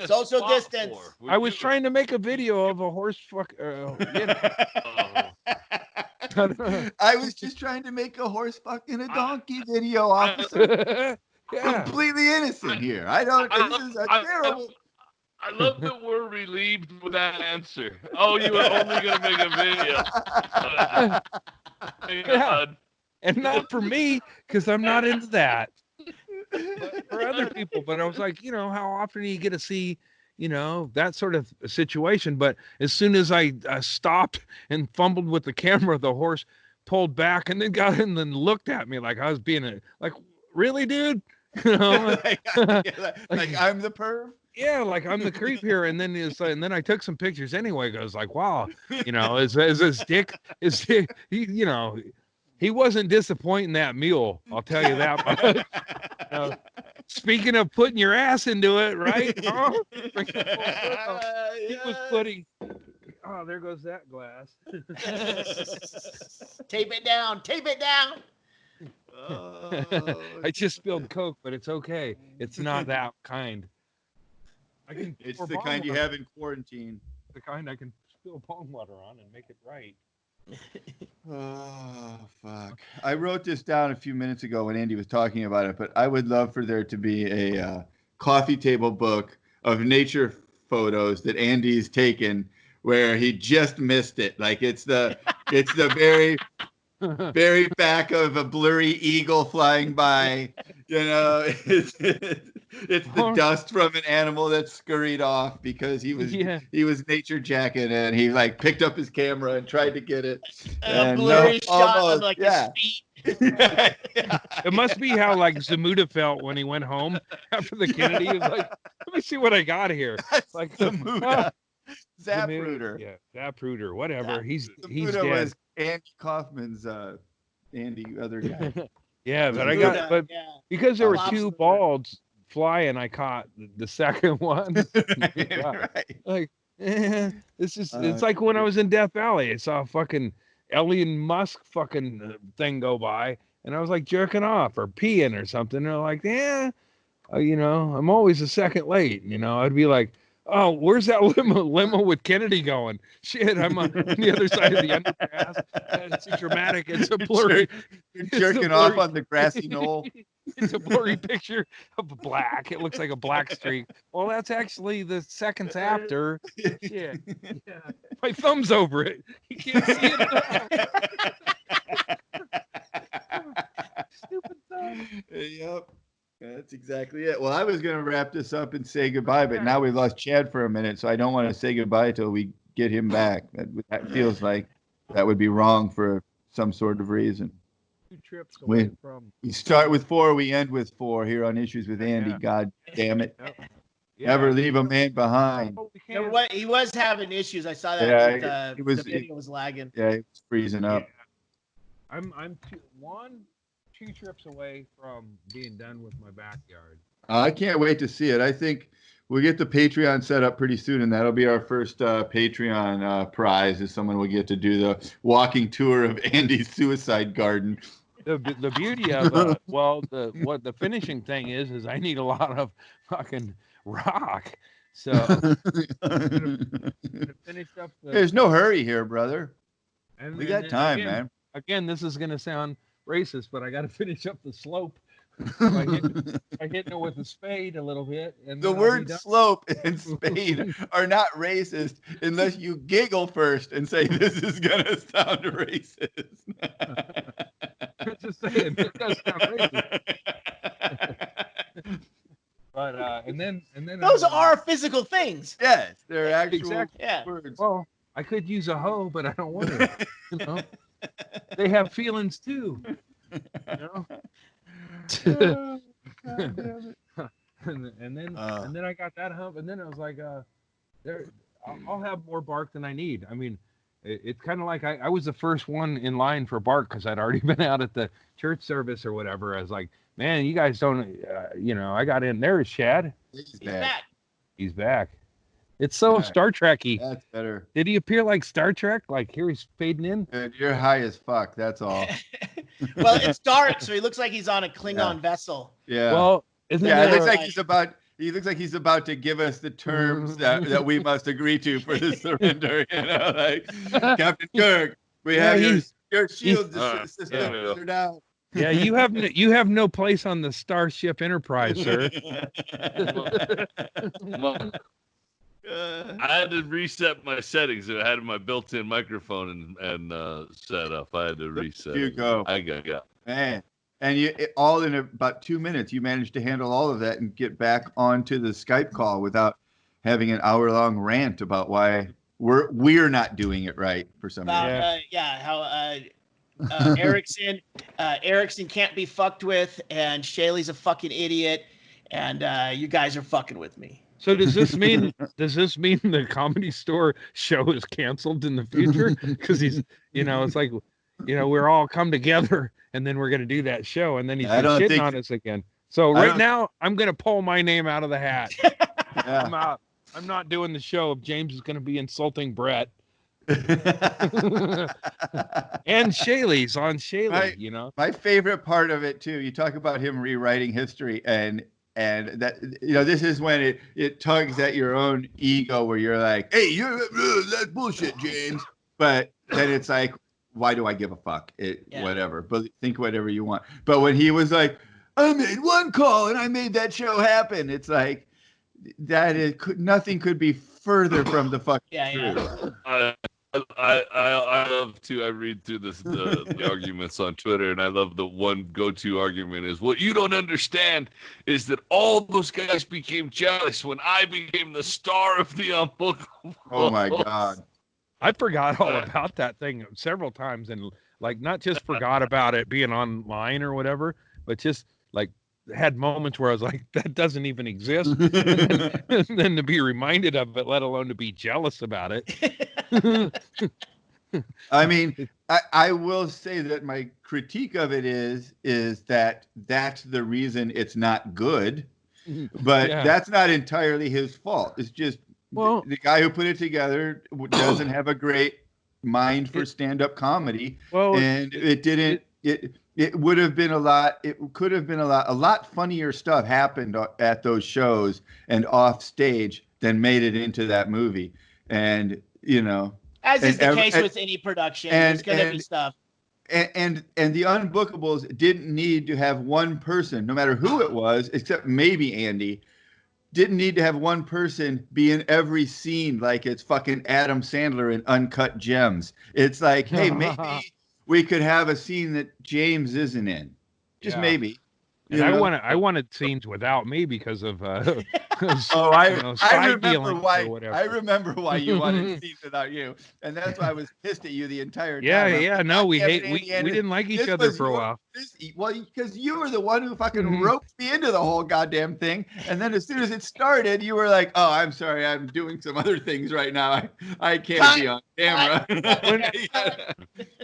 Social distance. I was trying to make a video of a horse fuck. I was just trying to make a horse fucking a donkey video, officer. Yeah. Completely innocent here. This is a terrible. I love that we're relieved with that answer. Oh, you were only going to make a video. Thank God. And not for me, because I'm not into that. But for other people. But I was like, how often do you get to see, that sort of situation? But as soon as I stopped and fumbled with the camera, the horse pulled back and then got in and then looked at me like I was being like, really, dude? like I'm the perv. Yeah, like I'm the creep here, and then I took some pictures anyway. Goes like, wow, is his dick he wasn't disappointing that mule. I'll tell you that much. Speaking of putting your ass into it, right? He was putting. Oh, there goes that glass. Tape it down. Tape it down. I just spilled Coke, but it's okay. It's not that kind. It's the kind you have in quarantine. The kind I can spill bong water on and make it right. Oh, fuck. I wrote this down a few minutes ago when Andy was talking about it, but I would love for there to be a coffee table book of nature photos that Andy's taken where he just missed it. Like it's the very very back of a blurry eagle flying by. It's the dust from an animal that scurried off because he was nature jacking and he like picked up his camera and tried to get it. A blurry shot of like his feet. It must be how like Zamuda felt when he went home after the Kennedy. He was like, let me see what I got here. That's Like Zamuda. Zapruder. Yeah, Zapruder, whatever. He's Zamuda dead. was Andy Kaufman's Andy other guy. Yeah, but Zamuda, because there were Lobster. two balds flying, I caught the second one. Right. Like, it's like when I was in Death Valley, I saw a fucking Elon Musk fucking thing go by, and I was like jerking off or peeing or something. And they're like, I'm always a second late. I'd be like, Oh, where's that limo with Kennedy going? Shit, I'm on the other side of the underpass. It's a dramatic. It's a blurry. You're It's a jerking off blurry. on the grassy knoll. It's a blurry picture of black. It looks like a black streak. Well, that's actually the seconds after. Shit. Yeah. My thumb's over it. You can't see it at all. Stupid thumb. Yep. That's exactly it. Well, I was going to wrap this up and say goodbye, but now we've lost Chad for a minute, so I don't want to say goodbye till we get him back. That feels like that would be wrong for some sort of reason. 2 trips away from. We start with 4, we end with 4 here on Issues with Andy. Yeah. God damn it. Yep. Never leave a man behind. Oh, we You know can't. what? He was having issues. I saw that. Yeah, that, he was- the video was lagging. Yeah, it's freezing up. I'm 2 trips away from being done with my backyard. I can't wait to see it. I think we'll get the Patreon set up pretty soon, and that'll be our first Patreon prize. Is someone will get to do the walking tour of Andy's suicide garden. The beauty of the finishing thing is I need a lot of fucking rock. So I'm gonna finish up There's no hurry here, brother. and We and got time, again, man. Again, this is gonna sound racist, but I got to finish up the slope by hitting it with a spade a little bit. And The then I'll be word done. slope and spade are not racist unless you giggle first and say this is gonna sound racist. I'm just saying, it does sound racist. But and then Those are physical things. Yes, they're actual Exactly. Yeah. words. well, I could use a hoe, but I don't want to. You know, they have feelings too. You know. Oh, God damn it. and then I got that hump, and then I was like, I'll have more bark than I need. I mean, it's kind of like I was the first one in line for bark because I'd already been out at the church service or whatever. I was like, man, you guys don't, I got in. There's Shad. He's He's back. back. He's back. It's so Right. Star Trek-y. That's better. Did he appear like Star Trek? Like here he's fading in? Dude, you're high as fuck. That's all. Well, it's dark, so he looks like he's on a Klingon vessel. Yeah. Well, isn't yeah, it there looks like he looks like he's about to give us the terms that we must agree to for the surrender. Like Captain Kirk, we Yeah, have he's- your shield yeah. system down. Yeah, you have no place on the Starship Enterprise, sir. Well, I had to reset my settings. I had my built-in microphone and set up. I had to reset. You it. go. I got. Man. And all in about 2 minutes, you managed to handle all of that and get back onto the Skype call without having an hour-long rant about why we're not doing it right for some reason. About how Erickson can't be fucked with, and Shaylee's a fucking idiot, and you guys are fucking with me. So does this mean the Comedy Store show is canceled in the future? Because he's, it's like, we're all come together and then we're gonna do that show and then he's I don't shitting think- on us again. So I right don't- now I'm gonna pull my name out of the hat. Yeah. I'm out. I'm not doing the show if James is gonna be insulting Brett and Shaylee's on Shaylee. Right. My favorite part of it too, you talk about him rewriting history and that this is when it tugs at your own ego where you're like, hey, that's bullshit, James. But then it's like, why do I give a fuck? Whatever. But think whatever you want. But when he was like, I made one call and I made that show happen, it's like nothing could be further from the fucking truth. I love to. I read through the arguments on Twitter, and I love the one go-to argument is what you don't understand is that all those guys became jealous when I became the star of the unbookable. Oh my God. I forgot all about that thing several times and like not just forgot about it being online or whatever, but just like had moments where I was like, that doesn't even exist. And then to be reminded of it, let alone to be jealous about it. I mean, I will say that my critique of it is that that's the reason it's not good, but that's not entirely his fault. It's just the guy who put it together doesn't have a great mind for stand-up comedy, and it didn't. It would have been a lot. It could have been a lot funnier stuff happened at those shows and off stage than made it into that movie. And As is and the case with any production, there's going to be stuff. and the Unbookables didn't need to have one person, no matter who it was, except maybe Andy, didn't need to have one person be in every scene like it's fucking Adam Sandler in Uncut Gems. It's like, hey, maybe we could have a scene that James isn't in. Just maybe. And I wanted scenes without me because of I remember why. or whatever. I remember why you wanted scenes without you, and that's why I was pissed at you the entire time. Yeah. No, we didn't like each other for a while. Well, because you were the one who fucking roped me into the whole goddamn thing, and then as soon as it started, you were like, "Oh, I'm sorry, I'm doing some other things right now. I can't be on camera."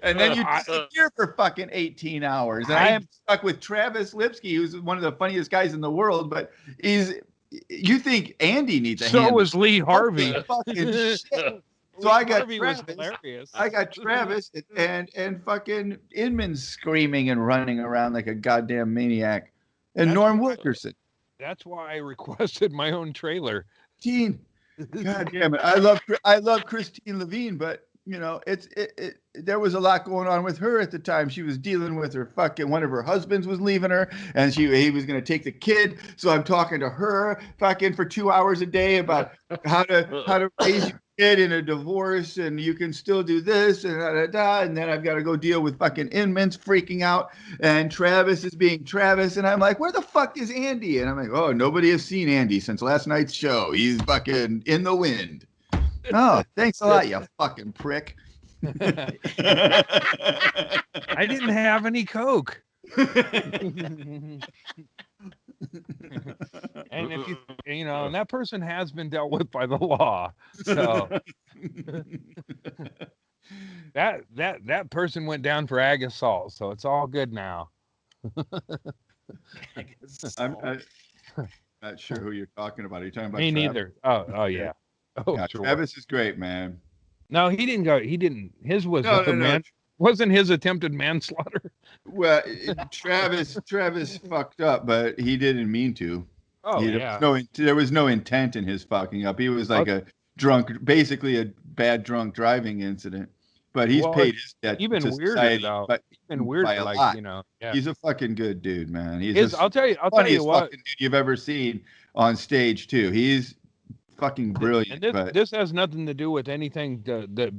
And then you disappear for fucking 18 hours. And I am stuck with Travis Lipsky, who's one of the funniest guys in the world, but you think Andy needs a hand? So was Lee Harvey. Fucking shit. So I got Travis. I got Travis and fucking Inman screaming and running around like a goddamn maniac, and Norm Wilkerson. That's why I requested my own trailer. God damn it! I love Christine Levine, but there was a lot going on with her at the time. She was dealing with her fucking, one of her husbands was leaving her, and he was going to take the kid. So I'm talking to her fucking for 2 hours a day about how to raise your kid in a divorce, and you can still do this and and then I've got to go deal with fucking Inman's freaking out, and Travis is being Travis, and I'm like, where the fuck is Andy? And I'm like, oh, nobody has seen Andy since last night's show. He's fucking in the wind. Oh, thanks a lot, you fucking prick. I didn't have any Coke. And if and that person has been dealt with by the law. So that person went down for ag assault, so it's all good now. I'm not sure who you're talking about. Are you talking about Me Travis? neither. Oh yeah. Oh, yeah, sure. Travis is great, man. No, he didn't go. He didn't. His was wasn't his attempted manslaughter. Well, Travis fucked up, but he didn't mean to. Oh, There was no intent in his fucking up. He was like a drunk, basically a bad drunk driving incident. But he's paid his debt even to weirder society, though. but even weirder, by a like lot. Yeah. He's a fucking good dude, man. I'll tell you what, fucking dude you've ever seen on stage too. He's fucking brilliant. And this has nothing to do with anything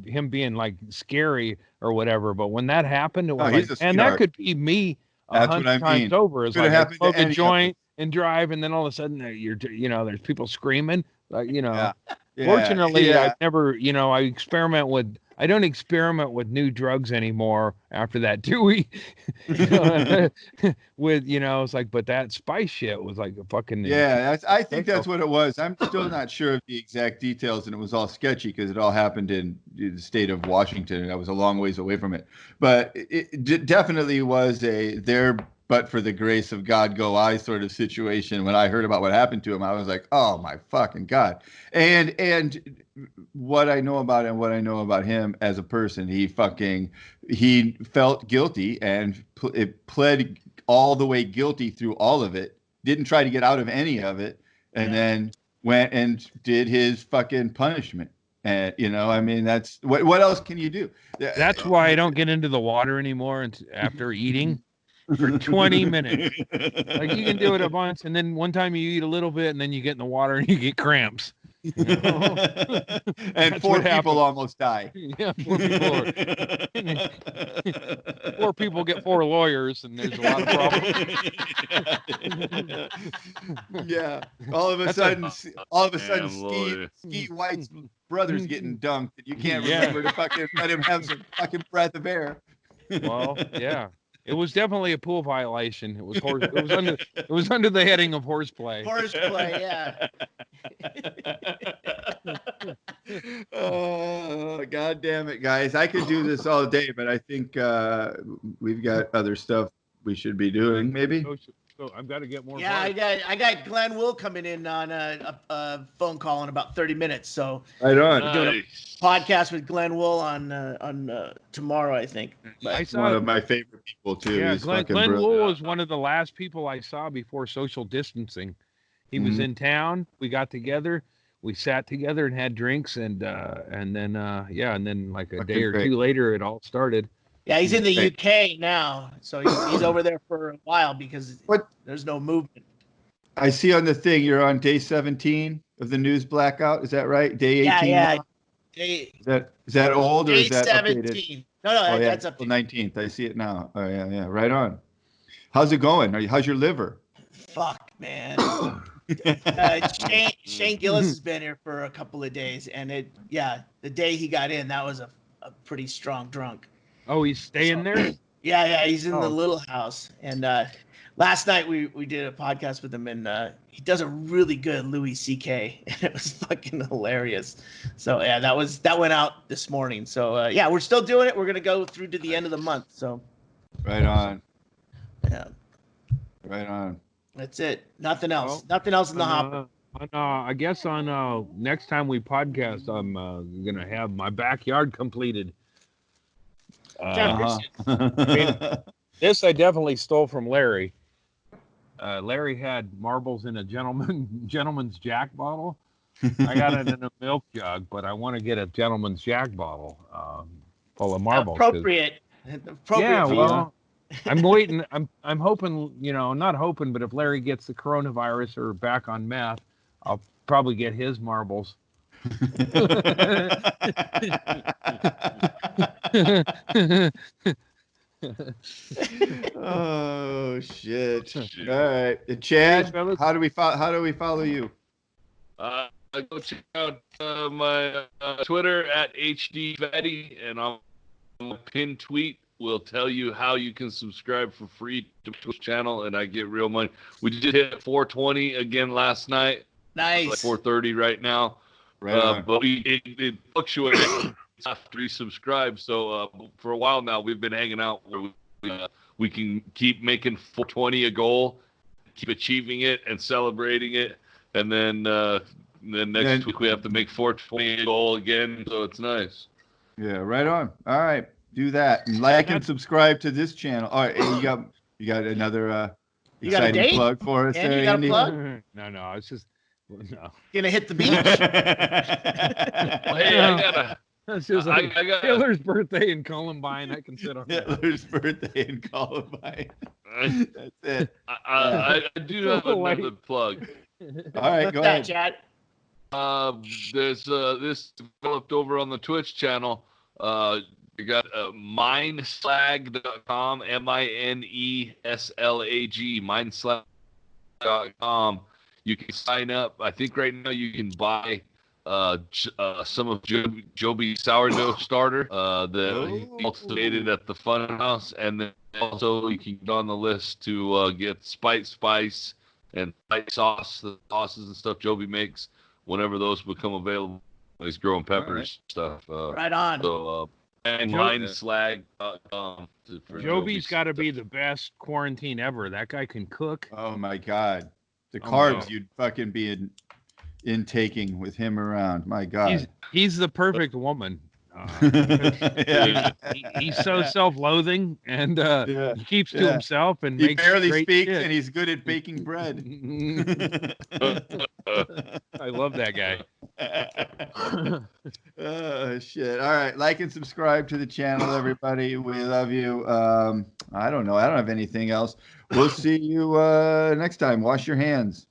him being like scary or whatever. But when that happened, it was and that could be me 100 times over. It's like I smoke a joint and drive, and then all of a sudden there's people screaming. Fortunately, I've never I don't experiment with new drugs anymore after that, do we? It's like, but that spice shit was like a fucking. Yeah, I think that's what it was. I'm still not sure of the exact details, and it was all sketchy because it all happened in the state of Washington, and I was a long ways away from it. But it definitely was but for the grace of God go I sort of situation. When I heard about what happened to him, I was like, oh my fucking God. And what I know about him as a person, he felt guilty and pled all the way guilty through all of it, didn't try to get out of any of it, and then went and did his fucking punishment. And that's what else can you do? That's why I don't get into the water anymore after eating. For 20 minutes. Like you can do it at once, and then one time you eat a little bit, and then you get in the water and you get cramps. And 4 people almost die. Yeah, 4 people. Four people get 4 lawyers, and there's a lot of problems. Yeah. All of a sudden, Ski White's brother's getting dunked, and you can't remember to fucking let him have some fucking breath of air. Well, yeah. It was definitely a pool violation. It was It was under the heading of horseplay. Horseplay, yeah. Oh, God damn it, guys! I could do this all day, but I think we've got other stuff we should be doing. Maybe. So I've got to get more. Yeah, I got Glenn Will coming in on a phone call in about 30 minutes. So right on. We're doing a podcast with Glenn Will on tomorrow, I think. He's one of my favorite people too. Yeah, He's Glenn Will was one of the last people I saw before social distancing. He was in town. We got together. we sat together and had drinks, and then and then like a day Fucking or great. two later, it all started. Yeah, he's in the Great. UK now, so he's over there for a while because What? there's no movement. I see on the thing you're on day 17 of the news blackout. Is that right? Day 18 Yeah. now? Day Is that old or day is that updated? 17. No, Oh yeah, that's up April to 19th. I see it now. Oh yeah. Right on. How's it going? How's your liver? fuck, man. Shane Gillis has been here for a couple of days, and the day he got in, that was a pretty strong drunk. Oh, he's staying there. Yeah, he's in the Oh. little house. And last night we did a podcast with him, and he does a really good Louis C.K. and it was fucking hilarious. So yeah, that went out this morning. So yeah, we're still doing it. We're gonna go through to the end of the month. So Right on. yeah, Right on. that's it. Nothing else. Well, Nothing else in the hopper. I guess on next time we podcast, I'm gonna have my backyard completed. This I definitely stole from Larry. Larry had marbles in a gentleman's Jack bottle. I got it in a milk jug, but I want to get a gentleman's Jack bottle full of marbles. Appropriate. Yeah, for you. well, I'm waiting. I'm hoping, not hoping, but if Larry gets the coronavirus or back on meth, I'll probably get his marbles. Oh shit! All right, Chad. fellas. How do we follow you? Go check out my Twitter at HDVetty, and on my pinned tweet will tell you how you can subscribe for free to my Twitch channel, and I get real money. We just hit 420 again last night. Nice. Like 430 right now. Right on. But it fluctuates after you subscribe. So for a while now, we've been hanging out where we can keep making 420 a goal, keep achieving it and celebrating it, and then next week we have to make 420 a goal again. So it's nice. Yeah, right on. All right, do that and like and subscribe to this channel. All right, and you got another You got a exciting date? plug for us Andy, there, you got a Andy? plug? No, it's just no. Gonna hit the beach. Well, hey, I gotta. It's just I like got Hitler's birthday and Columbine. I can sit on that. Hitler's birthday in Columbine. That's it. I do have another plug. All right, go What's that, ahead. Chad? There's this developed over on the Twitch channel. You got mineslag.com, MINESLAG, mineslag.com. You can sign up. I think right now you can buy some of Joby's sourdough starter that he cultivated at the funhouse, and then also you can get on the list to get spice and spice sauce, the sauces and stuff Joby makes whenever those become available. He's growing peppers stuff. Right on. So and mineslag.com. Joby's got to be the best quarantine ever. That guy can cook. Oh my God, the Oh, carbs no. you'd fucking be intaking with him around. My God. He's the perfect woman. Yeah. He's so self-loathing, and Yeah. he keeps to Yeah. himself and He makes barely great speaks, shit. and he's good at baking bread. I love that guy. Oh shit! All right, like and subscribe to the channel, everybody. We love you. I don't know. I don't have anything else. We'll see you next time. Wash your hands.